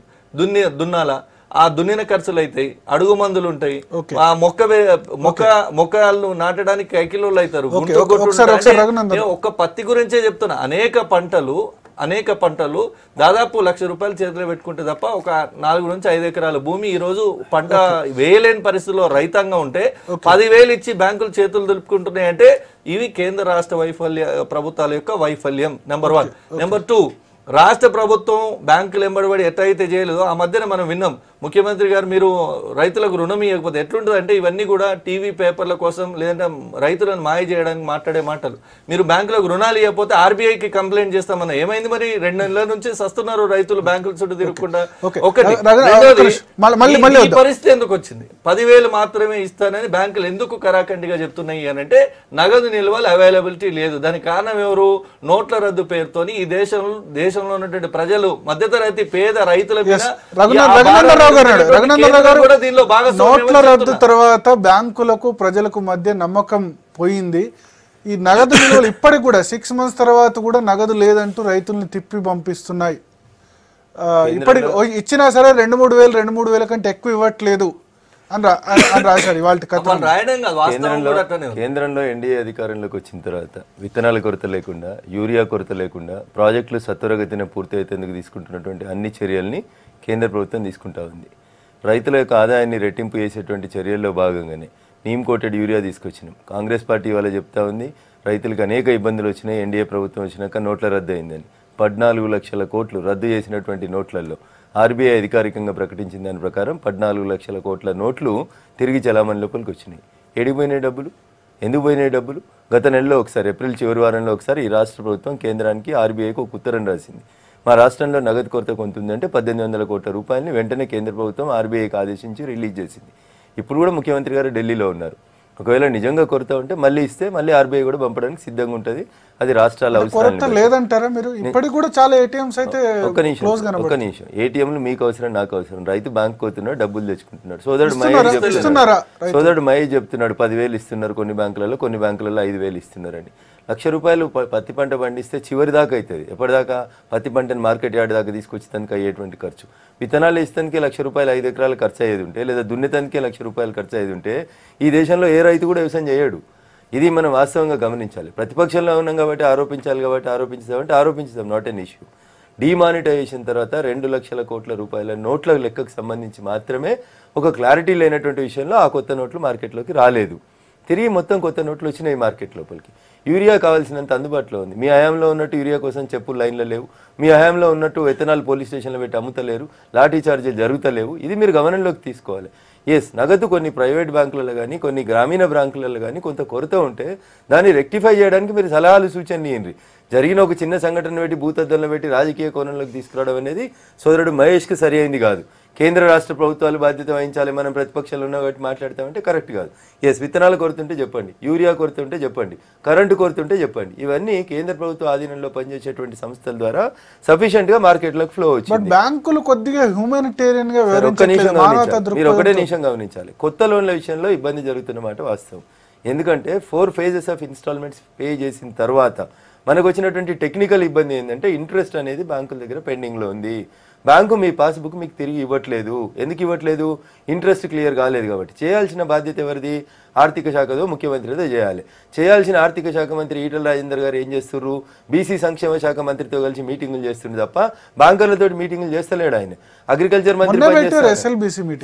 దున్నాలా, ఆ దున్నిన ఖర్చులు అవుతాయి, అడుగు మందులు ఉంటాయి, ఆ మొక్కలు నాటడానికి కైకిలోళ్ళు అవుతారు. ఒక్క పత్తి గురించే చెప్తున్నా. అనేక పంటలు దాదాపు ₹1,00,000 చేతిలో పెట్టుకుంటే తప్ప ఒక 4 నుంచి 5 ఎకరాల భూమి ఈ రోజు పంట వేయలేని పరిస్థితిలో రైతాంగం ఉంటే 10,000 ఇచ్చి బ్యాంకులు చేతులు దులుపుకుంటున్నాయి అంటే ఇవి కేంద్ర రాష్ట్ర ప్రభుత్వాల యొక్క వైఫల్యం. నెంబర్ 1. నెంబర్ 2, రాష్ట్ర ప్రభుత్వం బ్యాంకులు ఎంబడబడి ఎట్లయితే చేయలేదో ఆ మధ్యన మనం విన్నాం, ముఖ్యమంత్రి గారు మీరు రైతులకు రుణం ఇవ్వకపోతే ఎట్లుంటుంది అంటే ఇవన్నీ కూడా టీవీ పేపర్ల కోసం లేదంటే రైతులను మాయ చేయడానికి మాట్లాడే మాటలు. మీరు బ్యాంకులకు రుణాలు ఇవ్వకపోతే ఆర్బీఐకి కంప్లైంట్ చేస్తామన్నా. ఏమైంది మరి? 2 నెలల నుంచి సస్తున్నారు రైతులు బ్యాంకుల చుట్టూ తిరగకుండా. ఒకటి. ఈ పరిస్థితి ఎందుకు వచ్చింది? 10,000 మాత్రమే ఇస్తానని బ్యాంకులు ఎందుకు కరాఖండిగా చెప్తున్నాయి అని అంటే నగదు నిల్వలు అవైలబిలిటీ లేదు. దానికి కారణం ఎవరు? నోట్ల రద్దు పేరుతోని ఈ దేశంలో ఉన్నటువంటి ప్రజలు, మధ్యతరగతి పేద రైతుల మీద నోట్ల రద్దు తర్వాత బ్యాంకులకు ప్రజలకు మధ్య నమ్మకం పోయింది. ఈ నగదు నిల్వలు ఇప్పటికి కూడా 6 months తర్వాత కూడా నగదు లేదంటూ రైతుల్ని తిప్పి పంపిస్తున్నాయి. ఇప్పటికి ఇచ్చినా సరే 2-3 వేల కంటే ఎక్కువ ఇవ్వట్లేదు అని రాశారు ఇవాళ. కేంద్రంలో ఎన్డీఏ అధికారంలోకి వచ్చిన తర్వాత విత్తనాల కొరత లేకుండా, యూరియా కొరత లేకుండా, ప్రాజెక్టులు సత్వరగతిన పూర్తి అయ్యేందుకు తీసుకుంటున్నటువంటి అన్ని చర్యల్ని కేంద్ర ప్రభుత్వం తీసుకుంటా ఉంది. రైతుల యొక్క ఆదాయాన్ని రెట్టింపు చేసేటువంటి చర్యల్లో భాగంగానే నీమ్ కోటెడ్ యూరియా తీసుకొచ్చినాం. కాంగ్రెస్ పార్టీ వాళ్ళ చెప్తా ఉంది రైతులకు అనేక ఇబ్బందులు వచ్చినాయి, ఎన్డీఏ ప్రభుత్వం వచ్చినాక నోట్ల రద్దు అయిందని. 14 లక్షల కోట్లు రద్దు చేసినటువంటి నోట్లలో ఆర్బీఐ అధికారికంగా ప్రకటించిన దాని ప్రకారం 14 లక్షల కోట్ల నోట్లు తిరిగి చలామణి లోపలికి వచ్చినాయి. ఎడిపోయినాయి డబ్బులు? ఎందుకు పోయినాయి డబ్బులు? గత నెలలో ఒకసారి, ఏప్రిల్ చివరి వారంలో ఒకసారి ఈ రాష్ట్ర ప్రభుత్వం కేంద్రానికి ఆర్బీఐకి ఒక ఉత్తరం రాసింది. మా రాష్ట్రంలో నగదు కొరత కొంత ఉందంటే 1,800 కోట్ల రూపాయలని వెంటనే కేంద్ర ప్రభుత్వం ఆర్బీఐకి ఆదేశించి రిలీజ్ చేసింది. ఇప్పుడు కూడా ముఖ్యమంత్రి గారు ఢిల్లీలో ఉన్నారు. ఒకవేళ నిజంగా కొరత ఉంటే మళ్ళీ ఇస్తే మళ్ళీ ఆర్బీఐ కూడా పంపడానికి సిద్ధంగా ఉంటుంది. అది రాష్ట్రాల అవసరం లేదంటారా మీరు? ఇప్పటికి కూడా చాలా ఏటీఎంస్ అయితే ఒక్క నిమిషం ఏటీఎంలు మీకు అవసరం, నాకు అవసరం. రైతు బ్యాంక్ పోతున్నాడు, డబ్బులు తెచ్చుకుంటున్నాడు. సోదరుడు మహేష్ చెప్తున్నాడు 10,000 ఇస్తున్నారు కొన్ని బ్యాంకులలో, కొన్ని బ్యాంకులలో 5,000 ఇస్తున్నారని. ₹1,00,000 పత్తి పంట పండిస్తే చివరి దాకా అవుతుంది. ఎప్పటిదాకా? పత్తి పంటను మార్కెట్ యార్డ్ దాకా తీసుకొచ్చి తనకి అయ్యేటువంటి ఖర్చు. విత్తనాలు ఇస్తానికి ₹1,00,000 5 ఎకరాలు ఖర్చు అయ్యేది ఉంటే, లేదా దున్నితానికి ₹1,00,000 ఖర్చు అయ్యేది ఉంటే ఈ దేశంలో ఏ రైతు కూడా వ్యవసాయం చేయడు. ఇది మనం వాస్తవంగా గమనించాలి. ప్రతిపక్షంలో ఉన్నాం కాబట్టి ఆరోపించాలి, కాబట్టి ఆరోపించుదాం, నాట్ ఎన్ ఇష్యూ. డిమానిటైజేషన్ తర్వాత 2 లక్షల కోట్ల రూపాయల నోట్ల లెక్కకు సంబంధించి మాత్రమే ఒక క్లారిటీ లేనటువంటి విషయంలో ఆ కొత్త నోట్లు మార్కెట్లోకి రాలేదు. తిరిగి మొత్తం కొత్త నోట్లు వచ్చినాయి మార్కెట్ లోపలికి. యూరియా కావాల్సినంత అందుబాటులో ఉంది. మీ హయాంలో ఉన్నట్టు యూరియా కోసం చెప్పులు లైన్లో లేవు. మీ హయాంలో ఉన్నట్టు ఎథనాల్ పోలీస్ స్టేషన్లో పెట్టి అమ్ముతలేరు, లాఠీ చార్జీలు జరుగుతలేవు. ఇది మీరు గమనంలోకి తీసుకోవాలి. నగదు కొన్ని ప్రైవేట్ బ్యాంకులలో కానీ, కొన్ని గ్రామీణ బ్యాంకులలో కానీ కొంత కొరత ఉంటే దాన్ని రెక్టిఫై చేయడానికి మీరు సలహాలు సూచనలు ఇవ్వండి. జరిగిన ఒక చిన్న సంఘటన పెట్టి భూతద్దంలో పెట్టి రాజకీయ కోణంలోకి తీసుకురావడం అనేది సోదరుడు మహేష్కి సరి అయింది కాదు. కేంద్ర రాష్ట్ర ప్రభుత్వాలు బాధ్యత వహించాలి, మనం ప్రతిపక్షాలు ఉన్న కాబట్టి మాట్లాడతామంటే కరెక్ట్ కాదు. విత్తనాల కొరత ఉంటే చెప్పండి, యూరియా కొరత ఉంటే చెప్పండి, కరెంటు కొరత ఉంటే చెప్పండి. ఇవన్నీ కేంద్ర ప్రభుత్వ ఆధీనంలో పనిచేసేటువంటి సంస్థల ద్వారా సఫిషియెంట్ గా మార్కెట్లోకి ఫ్లో వచ్చింది. బ్యాంకులు కొద్దిగా హ్యూమానిటేరియన్ గా మీరు ఒకటే నిమిషం గమనించాలి. కొత్త లోన్ల విషయంలో ఇబ్బంది జరుగుతున్న మాట వాస్తవం. ఎందుకంటే 4 phases ఆఫ్ ఇన్స్టాల్మెంట్స్ పే చేసిన తర్వాత మనకు వచ్చినటువంటి టెక్నికల్ ఇబ్బంది ఏంటంటే ఇంట్రెస్ట్ అనేది బ్యాంకుల దగ్గర పెండింగ్లో ఉంది. బ్యాంకు మీ పాస్బుక్ మీకు తిరిగి ఇవ్వట్లేదు. ఎందుకు ఇవ్వట్లేదు? ఇంట్రెస్ట్ క్లియర్ కాలేదు కాబట్టి. చేయాల్సిన బాధ్యత ఎవరిది? ఆర్థిక శాఖదో ముఖ్యమంత్రితో చేయాలి. చేయాల్సిన ఆర్థిక శాఖ మంత్రి ఈటల రాజేందర్ గారు ఏం చేస్తున్నారు? బీసీ సంక్షేమ శాఖ మంత్రితో కలిసి మీటింగులు చేస్తుండే తప్ప బ్యాంకర్లతో మీటింగులు చేస్తలేడు ఆయన. అగ్రికల్చర్ మంత్రి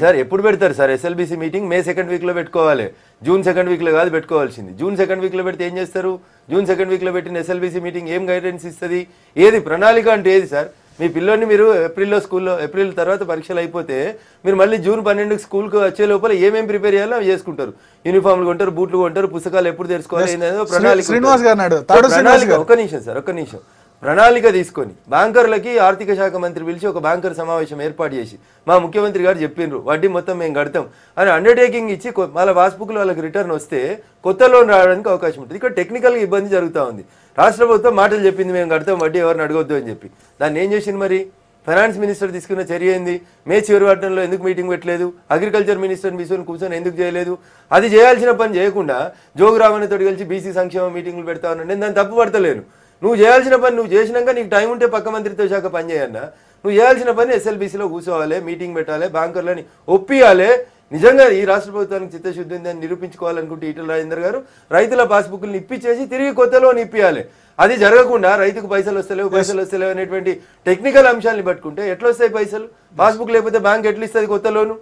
సార్ ఎప్పుడు పెడతారు సార్ ఎస్ఎల్బీసీ మీటింగ్? మే 2nd వీక్లో పెట్టుకోవాలి. జూన్ 2nd వీక్లో కాదు పెట్టుకోవాల్సింది. జూన్ 2nd వీక్లో పెడితే ఏం చేస్తారు? జూన్ 2nd వీక్లో పెట్టిన ఎస్ఎల్బీసీ మీటింగ్ ఏం గైడెన్స్ ఇస్తుంది? ఏది ప్రణాళిక అంటే ఏది సార్? మీ పిల్లోని మీరు ఏప్రిల్ తర్వాత పరీక్షలు అయిపోతే మీరు మళ్ళీ జూన్ 12 స్కూల్కి వచ్చే లోపల ఏమేమి ప్రిపేర్ చేయాలో అవి చేసుకుంటారు. యూనిఫామ్లు కొంటారు, బూట్లు కొంటారు, పుస్తకాలు ఎప్పుడు తెరుచుకోవాలి, ప్రణాళిక. ఒక్క నిమిషం సార్, ఒక్క నిమిషం. ప్రణాళిక తీసుకొని బ్యాంకర్లకి ఆర్థిక శాఖ మంత్రి పిలిచి ఒక బ్యాంకర్ సమావేశం ఏర్పాటు చేసి మా ముఖ్యమంత్రి గారు చెప్పిండ్రు వడ్డీ మొత్తం మేము కడతాం అని అండర్టేకింగ్ ఇచ్చి వాళ్ళ పాస్బుక్లో వాళ్ళకి రిటర్న్ వస్తే కొత్త లోన్ రావడానికి అవకాశం ఉంటుంది. ఇక్కడ టెక్నికల్గా ఇబ్బంది జరుగుతూ ఉంది. రాష్ట్ర ప్రభుత్వం మాటలు చెప్పింది మేము కడతాం వడ్డీ ఎవరిని అడగొద్దు అని చెప్పి. దాన్ని ఏం చేసింది మరి? ఫైనాన్స్ మినిస్టర్ తీసుకున్న చర్య ఏంది? మే చివరి వారంలో ఎందుకు మీటింగ్ పెట్టలేదు? అగ్రికల్చర్ మినిస్టర్ తీసుకొని కూర్చొని ఎందుకు చేయలేదు? అది చేయాల్సిన పని చేయకుండా జోగురామన్తో కలిసి బీసీ సంక్షేమ మీటింగ్లు పెడతా ఉన్నాను. నేను దాన్ని తప్పు పడతలేను. నువ్వు చేయాల్సిన పని నువ్వు చేసినాక నీకు టైం ఉంటే పక్క మంత్రిత్వ శాఖ పని చేయన్నా. నువ్వు చేయాల్సిన పని ఎస్ఎల్బీసీలో కూర్చోవాలి, మీటింగ్ పెట్టాలి, బ్యాంకర్లని ఒప్పియాలి. నిజంగా ఈ రాష్ట్ర ప్రభుత్వానికి చిత్తశుద్ధి ఉందని నిరూపించుకోవాలనుకుంటే ఈటల రాజేందర్ గారు రైతుల పాస్బుక్లను ఇప్పించేసి తిరిగి కొత్త లోన్ ఇప్పియాలి. అది జరగకుండా రైతుకు పైసలు వస్తలేవు అనేటువంటి టెక్నికల్ అంశాలను పట్టుకుంటే ఎట్లా వస్తాయి పైసలు? పాస్బుక్ లేకపోతే బ్యాంక్ ఎట్లా ఇస్తుంది కొత్త లోను?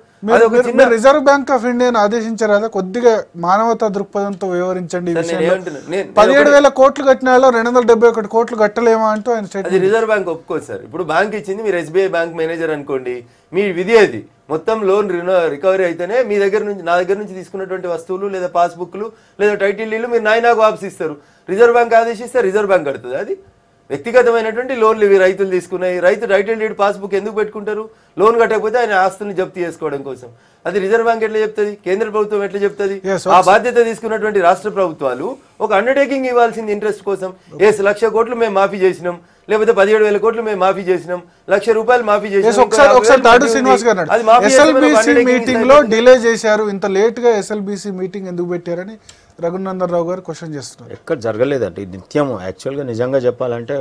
రిజర్వ్ బ్యాంక్ ఆఫ్ ఇండియాను ఆదేశించారు కదా, కొద్దిగా మానవతా దృక్పథంతో వ్యవహరించండి. 17,000 కోట్లు కట్టిన 271 కోట్లు కట్టలేమా అంటూ ఆయన అది రిజర్వ్ బ్యాంక్ ఒప్పుకోదు సార్. ఇప్పుడు బ్యాంక్ ఇచ్చింది, మీరు ఎస్బీఐ బ్యాంక్ మేనేజర్ అనుకోండి, మీ విధి అది మొత్తం లోన్ రికవరీ అయితేనే మీ దగ్గర నుంచి నా దగ్గర నుంచి తీసుకున్నటువంటి వస్తువులు లేదా పాస్బుక్లు లేదా టైటిల్ డీలు మీరు నాకు వాపసు ఇస్తారు. రిజర్వ్ బ్యాంక్ ఆదేశిస్తే రిజర్వ్ బ్యాంక్ కడుతుంది. అది వ్యక్తిగతమైనటువంటి లోన్లు ఇవి రైతులు తీసుకున్నాయి. రైతు టైటిల్ డీడ్ పాస్బుక్ ఎందుకు పెట్టుకుంటారు? లోన్ కట్టకపోతే ఆయన ఆస్తులను జప్తు చేసుకోవడం కోసం. అది రిజర్వ్ బ్యాంక్ ఎట్లా చెప్తుంది? కేంద్ర ప్రభుత్వం ఎట్లా చెప్తుంది? ఆ బాధ్యత తీసుకున్నటువంటి రాష్ట్ర ప్రభుత్వాలు ఒక అండర్టేకింగ్ ఇవ్వాల్సింది ఇంట్రెస్ట్ కోసం. 1,00,000 కోట్లు మేము మాఫీ చేసినాం, లేకపోతే 17,000 కోట్లు మేము మాఫీ చేసినాం, ₹1,00,000 మాఫీ చేసినాం. ఎస్ఎల్బీసీ మీటింగ్ లో డిలే చేశారు, ఇంత లేట్ గా ఎస్ఎల్బీసీ మీటింగ్ ఎందుకు పెట్టారని రఘునందన్ రావు గారు క్వశ్చన్ చేస్తున్నారు. ఎక్కడ జరగలేదండి నిత్యం. యాక్చువల్గా నిజంగా చెప్పాలంటే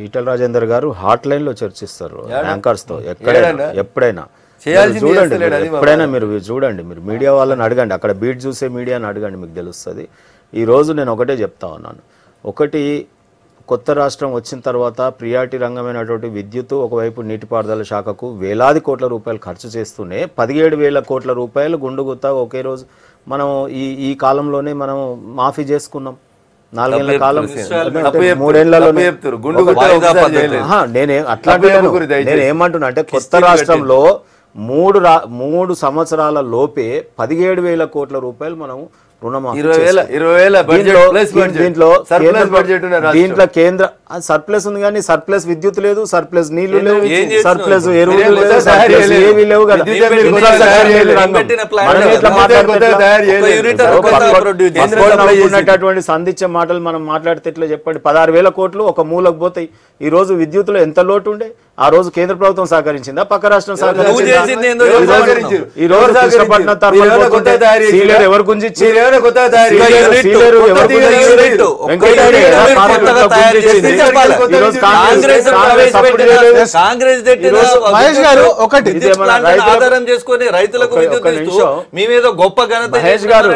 ఈటల రాజేందర్ గారు హాట్ లైన్లో చర్చిస్తారు బ్యాంకర్స్తో ఎప్పుడైనా. చూడండి ఎప్పుడైనా మీరు చూడండి, మీరు మీడియా వాళ్ళని అడగండి, అక్కడ బీట్ చూసే మీడియాని అడగండి, మీకు తెలుస్తుంది. ఈరోజు నేను ఒకటే చెప్తా ఉన్నాను. ఒకటి, కొత్త రాష్ట్రం వచ్చిన తర్వాత ప్రియారిటీ రంగమైనటువంటి విద్యుత్ ఒకవైపు నీటిపారుదల శాఖకు వేలాది కోట్ల రూపాయలు ఖర్చు చేస్తూనే 17,000 కోట్ల రూపాయలు గుండుగుత్తా ఒకే రోజు మనం ఈ కాలంలోనే మనం మాఫీ చేసుకున్నాం. 4 ఏళ్ల కాలం 3 ఏళ్లలో నేనేమంటున్నా అంటే కొత్త రాష్ట్రంలో 3 సంవత్సరాల లోపే 17,000 కోట్ల రూపాయలు మనం దీంట్లో కేంద్ర సర్ప్లస్ ఉంది కానీ సర్ప్లస్ విద్యుత్ లేదు, సర్ప్లస్ నీళ్లు లేవు, సర్ప్లస్ ఎరువులు లేవు, సర్ప్లస్ ఏవి లేవు కదా. ఉన్నటువంటి సంధించే మాటలు మనం మాట్లాడితే ఎట్లా చెప్పండి? 16,000 కోట్లు ఒక మూలకు పోతాయి. ఈ రోజు విద్యుత్లో ఎంత లోటు ఉండే? ఆ రోజు కేంద్ర ప్రభుత్వం సహకరించిందా, పక్క రాష్ట్రం సహకరించిందా? ఈ రోజు కృష్ణపట్నం ఎవరు గుంజిచ్చి మహేష్ గారు ఒకటి ఆధారం చేసుకుని రైతులకు మేమేదో గొప్ప ఘనత మహేష్ గారు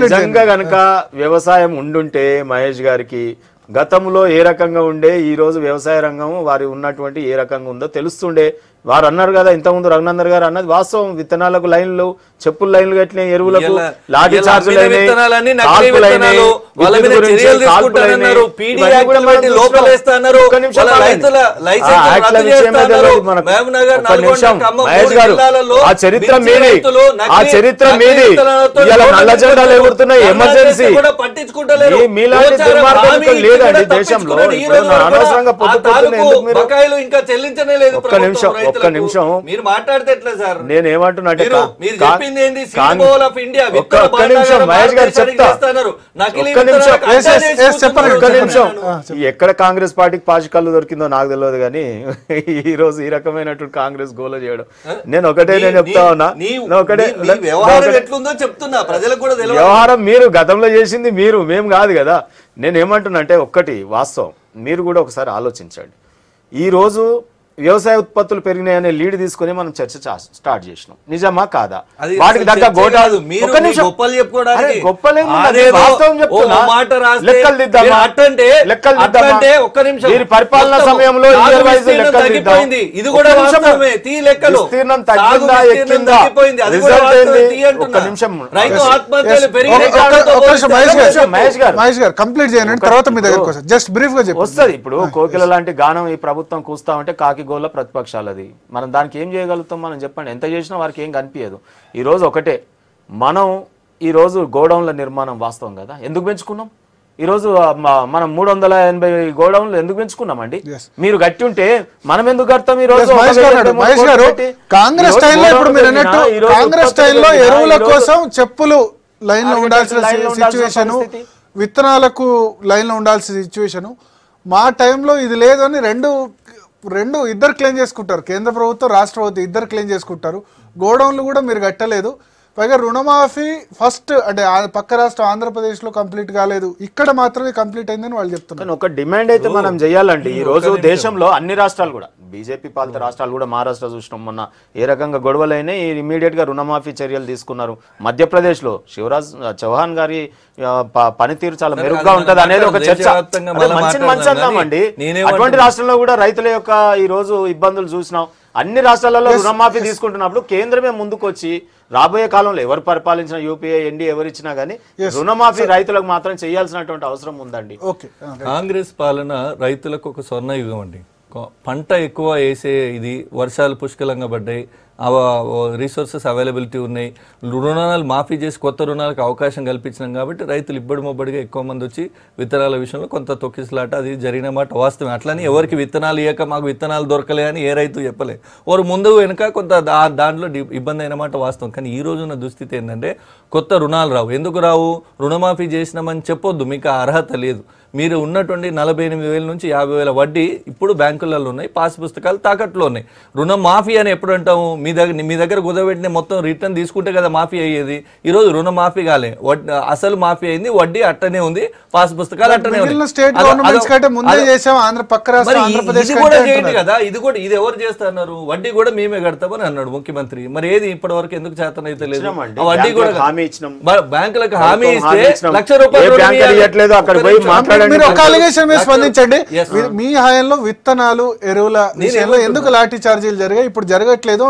నిజంగా గనక వ్యవసాయం ఉండుంటే మహేష్ గారికి గతంలో ఏ రకంగా ఉండే, ఈ రోజు వ్యవసాయ రంగం వారి ఉన్నటువంటి ఏ రకంగా ఉందో తెలుస్తుండే. వారు అన్నారు కదా ఇంతకుముందు రఘునందన్ గారు అన్నది వాస్తవం. విత్తనాలకు లైన్లు, చెప్పుల లైన్లు కట్టిన, ఎరువులకు లాఠీ చార్జీలు మహేష్ గారు ఆ చరిత్ర మీది, ఆ చరిత్ర మీది. నల్ల జెండాలు ఎగురుతున్నాయి, ఎమర్జెన్సీ మీలాంటి దుర్మార్గం లేదండి దేశంలో. అనవసరంగా ఒక్క నిమిషం మీరు మాట్లాడితే ఎట్లా సార్? నేను ఏమంటున్నా అంటే మహేష్ గారు చెప్తా, ఎక్కడ కాంగ్రెస్ పార్టీకి పాచి కళ్ళు దొరికిందో నాకు తెలియదు కానీ ఈ రోజు ఈ రకమైనటువంటి కాంగ్రెస్ గోల చేయడం. నేను చెప్తా ఉన్నా, వ్యవహారం మీరు గతంలో చేసింది మీరు, మేము కాదు కదా. నేను ఏమంటున్నా అంటే ఒక్కటి వాస్తవం, మీరు కూడా ఒకసారి ఆలోచించండి. ఈరోజు వ్యవసాయ ఉత్పత్తులు పెరిగినాయనే లీడ్ తీసుకుని మనం చర్చ స్టార్ట్ చేసినాం. నిజమా కాదా? వాటికి దగ్గర గోటాలు పరిపాలన సమయంలో మహేష్ గారు కంప్లీట్ చేయండి, తర్వాత మీ దగ్గరకు వస్తుంది. జస్ట్ బ్రీఫ్ గా వస్తుంది. ఇప్పుడు కోకిల లాంటి గానం ఈ ప్రభుత్వం కూస్తామంటే కాకి గోళ్ళ ప్రతిపక్షాలది. మనం దానికి ఏం చేయగలుగుతాం? మనం చెప్పండి. ఎంత చేసినా వారికి ఏం కనిపించదు. ఈరోజు ఒకటే, మనం ఈరోజు గోడౌన్ల నిర్మాణం వాస్తవం కదా, ఎందుకు పెంచుకున్నాం? ఈరోజు మనం 380 గోడౌన్లు ఎందుకు పెంచుకున్నామండి? మీరు గట్టి ఉంటే మనం ఎందుకు కడతాం? ఈరోజు కాంగ్రెస్ స్టైల్లో ఇప్పుడు మీరు అన్నట్టు కాంగ్రెస్ స్టైల్లో ఎరువుల కోసం చెప్పులు లైన్ లో ఉండాల్సిన సిచ్యువేషన్, విత్తనాలకు లైన్ లో ఉండాల్సిన సిచ్యువేషన్. మా టైంలో ఇది లేదు అని ఇద్దరు క్లెయిమ్ చేసుకుంటారు. కేంద్ర ప్రభుత్వం, రాష్ట్ర ప్రభుత్వం ఇద్దరు క్లెయిమ్ చేసుకుంటారు. గోడౌన్లు కూడా మీరు కట్టలేదు. పైగా రుణమాఫీ ఫస్ట్ అంటే పక్క రాష్ట్రం ఆంధ్రప్రదేశ్లో కంప్లీట్ కాలేదు, ఇక్కడ మాత్రమే కంప్లీట్ అయిందని వాళ్ళు చెప్తున్నారు. ఒక డిమాండ్ అయితే మనం చేయాలండి. ఈ రోజు దేశంలో అన్ని రాష్ట్రాలు కూడా, బీజేపీ పాలిత రాష్ట్రాలు కూడా, మహారాష్ట్ర చూసినాం మొన్న ఏ రకంగా గొడవలైనా ఇమీడియట్ గా రుణమాఫీ చర్యలు తీసుకున్నారు. మధ్యప్రదేశ్ లో శివరాజ్ చౌహాన్ గారి పనితీరు చాలా మెరుగ్గా ఉంటది అనేది ఒక చర్చ. మంచి అందామండి. అటువంటి రాష్ట్రంలో కూడా రైతుల యొక్క ఈ రోజు ఇబ్బందులు చూసినాం. అన్ని రాష్ట్రాలలో రుణమాఫీ తీసుకుంటున్నప్పుడు కేంద్రమే ముందుకు వచ్చి రాబోయే కాలంలో ఎవరు పరిపాలించిన యూపీఏ ఎన్డీఏ ఎవరు ఇచ్చినా గానీ రుణమాఫీ రైతులకు మాత్రం చేయాల్సినటువంటి అవసరం ఉందండి. కాంగ్రెస్ పాలన రైతులకు ఒక స్వర్ణయుగం అండి. పంట ఎక్కువ వేసే ఇది, వర్షాలు పుష్కలంగా పడ్డాయి, రిసోర్సెస్ అవైలబిలిటీ ఉన్నాయి, రుణాలు మాఫీ చేసి కొత్త రుణాలకు అవకాశం కల్పించినాం కాబట్టి రైతులు ఇబ్బడి మొబ్బడిగా ఎక్కువ మంది వచ్చి విత్తనాల విషయంలో కొంత తొక్కిసలాట అది జరిగిన మాట వాస్తవం. అట్లని ఎవరికి విత్తనాలు ఇవ్వక మాకు విత్తనాలు దొరకలే అని ఏ రైతు చెప్పలే. వారు ముందు వెనుక కొంత దాంట్లో ఇబ్బంది అయిన మాట వాస్తవం. కానీ ఈ రోజున్న దుస్థితి ఏంటంటే కొత్త రుణాలు రావు. ఎందుకు రావు? రుణమాఫీ చేసినామని చెప్పొద్దు, మీకు అర్హత లేదు. మీరు ఉన్నటువంటి 48,000 నుంచి 50,000 వడ్డీ ఇప్పుడు బ్యాంకులలో ఉన్నాయి, పాస్ పుస్తకాలు తాకట్లో ఉన్నాయి. రుణమాఫీ అని ఎప్పుడు అంటాము? మీ దగ్గర కుదరబెట్టిన మొత్తం రిటర్న్ తీసుకుంటే కదా మాఫీ అయ్యేది. ఈరోజు రుణమాఫీ కాలే, అసలు మాఫీ అయింది, వడ్డీ అట్టనే ఉంది, పాస్ పుస్తకాలు అట్టనే ఉంది. కదా ఇది కూడా ఇది ఎవరు చేస్తున్నారు? వడ్డీ కూడా మేమే కడతామని అన్నాడు ముఖ్యమంత్రి. మరి ఏది ఇప్పటి వరకు ఎందుకు చేతనైతే లేదు? వడ్డీ కూడా బ్యాంకులకు హామీ ఇస్తే ₹1,00,000 మీరు ఒక అలిగేషన్ మీద స్పందించండి. మీ హయాంలో విత్తనాలు ఎరువుల విషయంలో ఎందుకు లాఠీ చార్జీలు జరిగాయి, ఇప్పుడు జరగట్లేదు?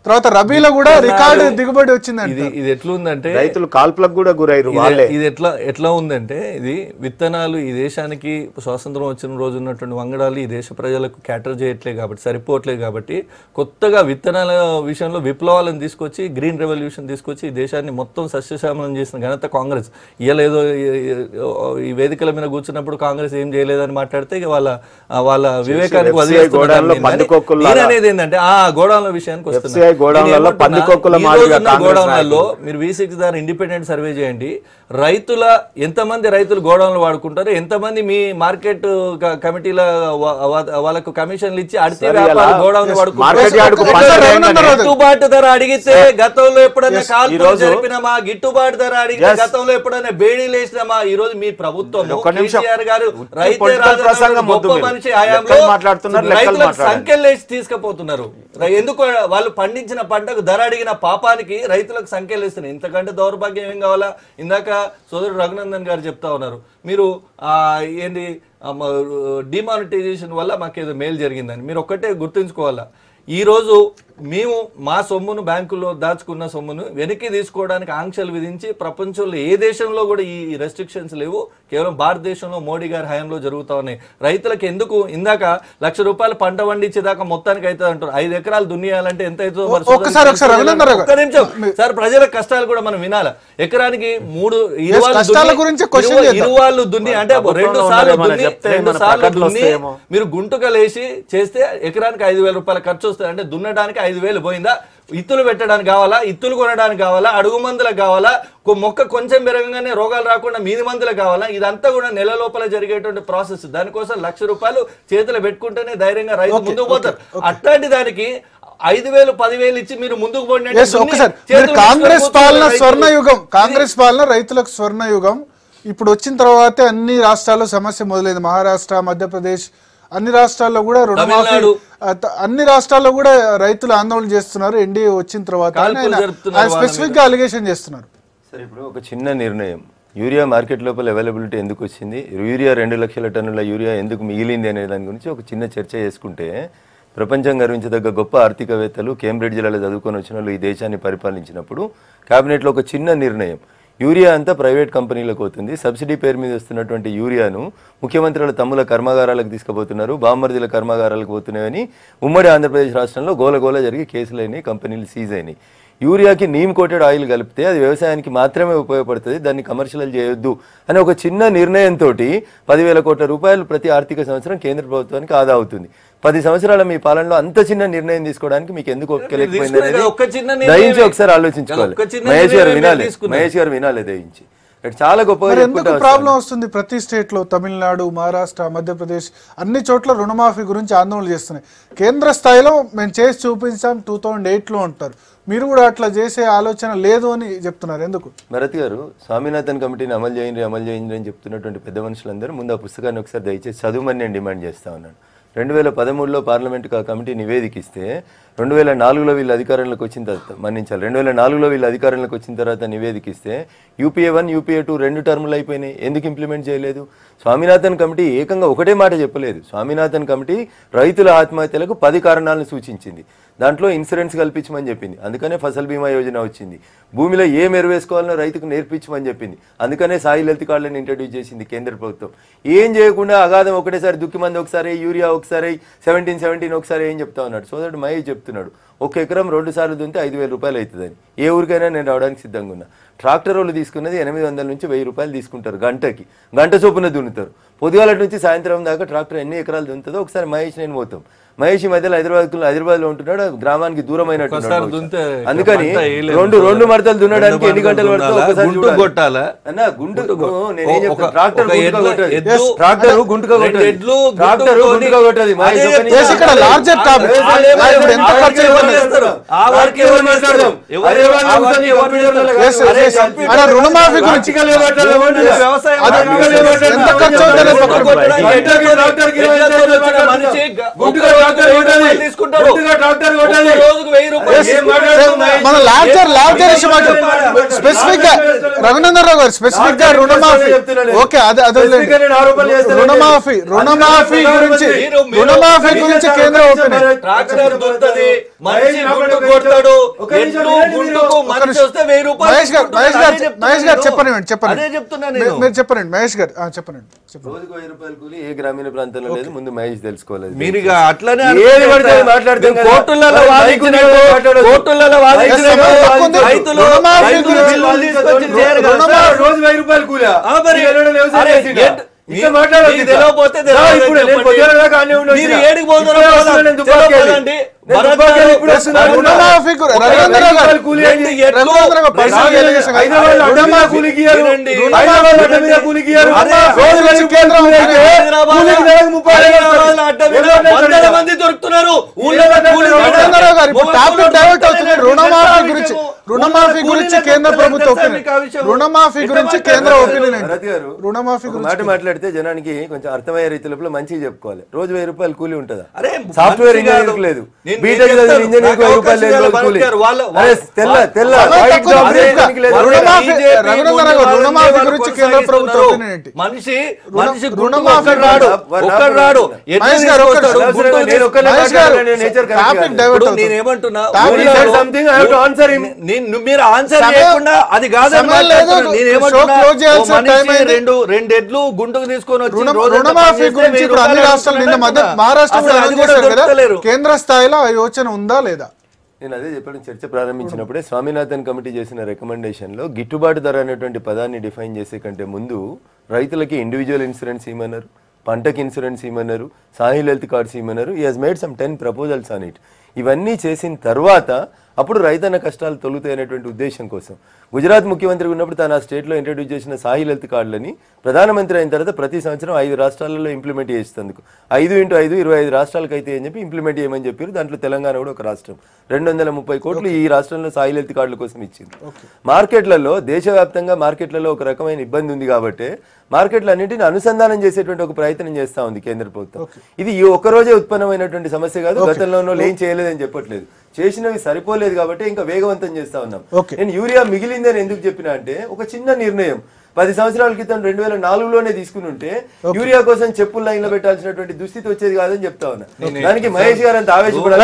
తర్వాత రబీలో కూడా రికార్డు దిగుబడి వచ్చిందండి. ఇది ఎట్లుందంటే రైతులు కాల్పులకు కూడా గురైరు. ఇది ఎట్లా ఉందంటే, ఇది విత్తనాలు ఈ దేశానికి స్వాతంత్రం వచ్చిన రోజు ఉన్నటువంటి వంగడాలు ఈ దేశ ప్రజలకు క్యాటర్ చేయట్లేదు కాబట్టి, సరిపోవట్లేదు కాబట్టి కొత్తగా విత్తనాల విషయంలో విప్లవాలను తీసుకొచ్చి, గ్రీన్ రెవల్యూషన్ తీసుకొచ్చి ఈ దేశాన్ని మొత్తం సస్యశ్యామలం చేసిన ఘనత కాంగ్రెస్. ఇయ్యలేదో ఈ వేదికల మీద కూర్చున్నప్పుడు కాంగ్రెస్ ఏం చేయలేదని మాట్లాడితే వాళ్ళ వివేకానికి వదిలేస్తున్నారు. ఏంటంటే ఆ గోడౌన్ల విషయానికి వస్తున్నారు. గోడౌన్లలో మీరు V6 ద్వారా ఇండిపెండెంట్ సర్వే చేయండి. ఎంతమంది రైతులు గోడౌన్లు వాడుకుంటారు, ఎంతమంది మీ మార్కెట్ కమిటీల వాళ్ళకు కమిషన్లు ఇచ్చి అడితే గోడౌన్ వాడుకుంటారు. గిట్టుబాటు ధర అడిగితే గతంలో ఎప్పుడైనా కాల్పులు జరిపినామా? గిట్టుబాటు ధర అడిగితే గతంలో ఎప్పుడైనా బేడీలు వేసినామా? ఈ రోజు మీ ప్రభుత్వం గారు గొప్ప మనిషి హయాంలో రైతులకు సంఖ్యలు వేసి తీసుకుపోతున్నారు. ఎందుకు? వాళ్ళు పండించిన పంటకు ధర అడిగిన పాపానికి రైతులకు సంఖ్యలు ఇస్తున్నారు. ఇంతకంటే దౌర్భాగ్యం ఏం కావాలా? ఇందాక సోదరుడు రఘునందన్ గారు చెప్తా ఉన్నారు, మీరు ఏంటి డిమానిటైజేషన్ వల్ల మాకేదో మేలు జరిగిందని. మీరు ఒక్కటే గుర్తుంచుకోవాలా, ఈరోజు మేము మా సొమ్మును బ్యాంకుల్లో దాచుకున్న సొమ్మును వెనక్కి తీసుకోవడానికి ఆంక్షలు విధించి ప్రపంచంలో ఏ దేశంలో కూడా ఈ రెస్ట్రిక్షన్స్ లేవు. కేవలం భారతదేశంలో మోడీ గారి హయాంలో జరుగుతూ ఉన్నాయి. రైతులకు ఎందుకు ఇందాక ₹1,00,000 పంట పండించేదాకా మొత్తానికి అవుతుంది అంటారు. 5 ఎకరాలు దున్నియాలంటే ఎంత అవుతుందో ఒక్క నిమిషం సార్, ప్రజల కష్టాలు కూడా మనం వినాలి. ఎకరానికి 3 ఇరువాళ్ళు దున్ని అంటే 2 సార్లు దున్ని మీరు గుంటుకలేసి చేస్తే ఎకరానికి ₹5,000 ఖర్చు వస్తుంది. అంటే దున్నడానికి 5,000 పోయిందా? ఇత్తులు పెట్టడానికి కావాలా, ఇత్తులు కొనడానికి కావాలా, అడుగు మందులకు కావాలా, మొక్క కొంచెం పెరగగానే రోగాలు రాకుండా మీది మందులకు కావాలా? ఇదంతా కూడా నెల లోపల జరిగేటువంటి ప్రాసెస్. దానికోసం ₹1,00,000 చేతులు పెట్టుకుంటేనే ధైర్యంగా రైతు ముందుకు పోతారు. అట్లాంటి దానికి 5,000 10,000 ఇచ్చి మీరు ముందుకు పోండి. కాంగ్రెస్ పాలన స్వర్ణయుగం, కాంగ్రెస్ పాలన రైతులకు స్వర్ణయుగం. ఇప్పుడు వచ్చిన తర్వాతే అన్ని రాష్ట్రాల్లో సమస్య మొదలైంది. మహారాష్ట్ర, మధ్యప్రదేశ్ అన్ని రాష్ట్రాల్లో కూడా రుణమాఫీ అన్ని రాష్ట్రాల్లో కూడా రైతులు ఆందోళన చేస్తున్నారు ఎన్డీఏ వచ్చిన తర్వాత స్పెసిఫిక్ గా అలిగేషన్ చేస్తున్నారు. సరే, ఇప్పుడు ఒక చిన్న నిర్ణయం, యూరియా మార్కెట్ లోపల అవైలబిలిటీ ఎందుకు వచ్చింది, యూరియా 2 లక్షల టన్నుల యూరియా ఎందుకు మిగిలింది అనే దాని గురించి ఒక చిన్న చర్చ చేసుకుంటే ప్రపంచం గర్వించదగ్గ గొప్ప ఆర్థికవేత్తలు కేంబ్రిడ్జ్ జిల్లాలో చదువుకొని వచ్చిన వాళ్ళు ఈ దేశాన్ని పరిపాలించినప్పుడు కేబినెట్లో ఒక చిన్న నిర్ణయం, యూరియా అంతా ప్రైవేట్ కంపెనీలకు అవుతుంది, సబ్సిడీ పేరు మీద వస్తున్నటువంటి యూరియాను ముఖ్యమంత్రుల తమ్ముల కర్మాగారాలకు తీసుకుపోతున్నారు, బామ్మర్దిల కర్మాగారాలకు పోతున్నాయని ఉమ్మడి ఆంధ్రప్రదేశ్ రాష్ట్రంలో గోలగోల జరిగి కేసులు అయినాయి, కంపెనీలు సీజ్ అయినాయి. యూరియాకి నీమ్ కోటెడ్ ఆయిల్ కలిపితే అది వ్యవసాయానికి మాత్రమే ఉపయోగపడుతుంది, దాన్ని కమర్షియల్ చేయొద్దు అని ఒక చిన్న నిర్ణయంతో 10,000 కోట్ల రూపాయలు ప్రతి ఆర్థిక సంవత్సరం కేంద్ర ప్రభుత్వానికి ఆదా అవుతుంది. 10 సంవత్సరాల మీ పాలనలో అంత చిన్న నిర్ణయం తీసుకోవడానికి మీకు ఎందుకు ఒప్పుకోలేకపోయింది అనేది దయించి ఒకసారి ఆలోచించుకోవాలి. మహేష్ గారు వినాలి దయించి. చాలా గొప్పగా ఎందుకు ప్రాబ్లం వస్తుంది? ప్రతి స్టేట్ లో తమిళనాడు, మహారాష్ట్ర, మధ్యప్రదేశ్ అన్ని చోట్ల రుణమాఫీ గురించి ఆందోళన చేస్తున్నాయి. కేంద్ర స్థాయిలో మేము చేసి చూపించాం 2008లో అంటారు, మీరు కూడా అట్లా చేసే ఆలోచన లేదు అని చెప్తున్నారు. ఎందుకు? భరత్ గారు, స్వామినాథన్ కమిటీని అమలు చేయండి అని చెప్తున్నటువంటి పెద్ద మనుషులందరూ ముందు ఆ పుస్తకాన్ని ఒకసారి దయచేసి చదువుమని నేను డిమాండ్ చేస్తా ఉన్నాను. 2013లో పార్లమెంట్కి ఆ కమిటీ నివేదిక ఇస్తే 2004లో వీళ్ళు అధికారంలోకి వచ్చిన తర్వాత మన్నించాలి 2004లో వీళ్ళు అధికారంలోకి వచ్చిన తర్వాత నివేదిక ఇస్తే యూపీఏ 1 యూపీఏ 2 2 టర్ములు అయిపోయినాయి, ఎందుకు ఇంప్లిమెంట్ చేయలేదు? స్వామినాథన్ కమిటీ ఏకంగా ఒకటే మాట చెప్పలేదు. స్వామినాథన్ కమిటీ రైతుల ఆత్మహత్యలకు 10 కారణాలను సూచించింది. దాంట్లో ఇన్సూరెన్స్ కల్పించమని చెప్పింది, అందుకనే ఫసల్ బీమా యోజన వచ్చింది. భూమిలో ఏం ఎరువేసుకోవాలనో రైతుకు నేర్పించమని చెప్పింది, అందుకనే సాయిల్ హెల్త్ కార్డులను ఇంట్రడ్యూస్ చేసింది కేంద్ర ప్రభుత్వం. ఏం చేయకుండా అగాధం ఒకటేసారి దుక్కిమంది ఒకసారి, యూరియా ఒకసారి, 17 ఒకసారి ఏం చెప్తా ఉన్నాడు. సోదరుడు మహేష్ చెప్తున్నాడు, 1 ఎకరం 2 సార్లు దుంతే 5,000 రూపాయలు అవుతుందని. ఏ ఊరికైనా నేను రావడానికి సిద్ధంగా ఉన్నా. ట్రాక్టర్ వాళ్ళు తీసుకున్నది 800 నుంచి 1000 రూపాయలు తీసుకుంటారు గంటకి, గంట చొప్పున దున్నుతారు. పొద్దుగాల నుంచి సాయంత్రం దాకా ట్రాక్టర్ ఎన్ని ఎకరాలు దున్నుతుందో ఒకసారి మహేష్ నేను పోతాం. మహేష్ ఈ మధ్యలో హైదరాబాద్లో ఉంటున్నాడు, గ్రామానికి దూరమైనట్టు. అందుకని రెండు మడతలు దున్నడానికి ఎన్ని గంటలు పడుతుందో ఒకసారి అన్న. ట్రాక్టర్ గుంటుగా కొట్టది. రుణమాఫీ గురించి మన స్పెసిఫిక్ గా రఘునందన్ రావు గారు స్పెసిఫిక్ గా రుణమాఫీ ఓకే, అదే రుణమాఫీ గురించి కేంద్ర మహేష్ గారు చెప్పండి మీరు చెప్పండి. మహేష్ గారు చెప్పండి. రోజుకు 1000 రూపాయలు కూలి ఏ గ్రామీణ ప్రాంతంలో లేదు, ముందు మహేష్ తెలుసుకోలేదు. మీరు అట్లనే రోజు 1000 రూపాయలు కూలి రుణమాఫీ గురించి కేంద్ర ప్రభుత్వం రుణమాఫీ గురించి కేంద్ర ఒపీనియన్. రుణమాఫీ మాట మాట్లాడితే జనానికి కొంచెం అర్థమయ్యే రీతిలో మంచిగా చెప్పుకోవాలి. రోజు 1000 రూపాయలు కూలి ఉంటుందా? సాఫ్ట్వేర్ ఇంజనీర్ లేదు, బీటెక్ ఇంజనీర్ 1000 రూపాయలు లేదు. రుణమాఫీ గురించి కేంద్ర ప్రభుత్వం మనిషి మీరు ఆన్సర్ చేయకుండా అది కాదని రెండు ఎడ్లు గుంటుకు తీసుకొని వచ్చి రుణమాఫీ గురించి అన్ని రాష్ట్రాలు నిన్న మహారాష్ట్ర కేంద్ర స్థాయిలో ఆ యోచన ఉందా లేదా? నేను అదే చెప్పడం, చర్చ ప్రారంభించినప్పుడే స్వామినాథన్ కమిటీ చేసిన రికమెండేషన్లో గిట్టుబాటు ధర అనేటువంటి పదాన్ని డిఫైన్ చేసే కంటే ముందు రైతులకి ఇండివిజువల్ ఇన్సూరెన్స్ ఇవ్వమన్నారు, పంటకి ఇన్సూరెన్స్ ఇవ్వమన్నారు, సాయిల్ హెల్త్ కార్డ్స్ ఇవ్వమన్నారు. ఈ has made some 10 proposals on it. ఇవన్నీ చేసిన తర్వాత అప్పుడు రైతన్న కష్టాలు తొలుగుతాయనేటువంటి ఉద్దేశం కోసం గుజరాత్ ముఖ్యమంత్రి ఉన్నప్పుడు తన స్టేట్లో ఇంట్రడ్యూస్ చేసిన సాహిల్ హెల్త్ కార్డులని ప్రధానమంత్రి అయిన తర్వాత ప్రతి సంవత్సరం 5 రాష్ట్రాలలో ఇంప్లిమెంట్ చేసేందుకు 5x5 25 రాష్ట్రాలకు అయితే అని చెప్పి ఇంప్లిమెంట్ చేయమని చెప్పారు. దాంట్లో తెలంగాణ కూడా ఒక రాష్ట్రం. 230 కోట్లు ఈ రాష్ట్రంలో సాహిల్ హెల్త్ కార్డుల కోసం ఇచ్చింది. మార్కెట్లలో దేశవ్యాప్తంగా మార్కెట్లలో ఒక రకమైన ఇబ్బంది ఉంది కాబట్టి మార్కెట్లన్నింటినీ అనుసంధానం చేసేటువంటి ఒక ప్రయత్నం చేస్తా ఉంది కేంద్ర ప్రభుత్వం. ఇది ఈ ఒక్కరోజే ఉత్పన్నమైనటువంటి సమస్య కాదు. గతంలో ఏం చేయలేదని చెప్పట్లేదు, చేసినవి సరిపోలేదు కాబట్టి ఇంకా వేగవంతం చేస్తా ఉన్నాం. నేను యూరియా మిగిలిందని ఎందుకు చెప్పినా అంటే ఒక చిన్న నిర్ణయం 10 సంవత్సరాల క్రితం 2004లోనే తీసుకుని ఉంటే యూరియా కోసం చెప్పులు లైన్ లో పెట్టాల్సినటువంటి దుస్థితి వచ్చేది కాదని చెప్తా ఉన్నా. దానికి మహేష్ గారు అంత ఆవేశపడారు.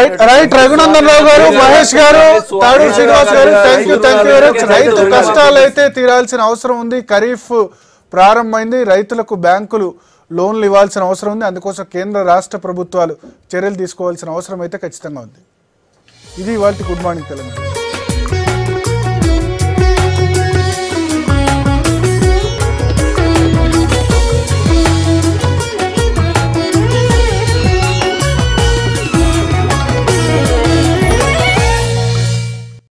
రైతు కష్టాలు అయితే తీరాల్సిన అవసరం ఉంది. ఖరీఫ్ ప్రారంభమైంది, రైతులకు బ్యాంకులు లోన్లు ఇవ్వాల్సిన అవసరం ఉంది. అందుకోసం కేంద్ర రాష్ట్ర ప్రభుత్వాలు చర్యలు తీసుకోవాల్సిన అవసరం అయితే ఖచ్చితంగా ఉంది. ఇది ఇవాళ గుడ్ మార్నింగ్ తెలంగాణ.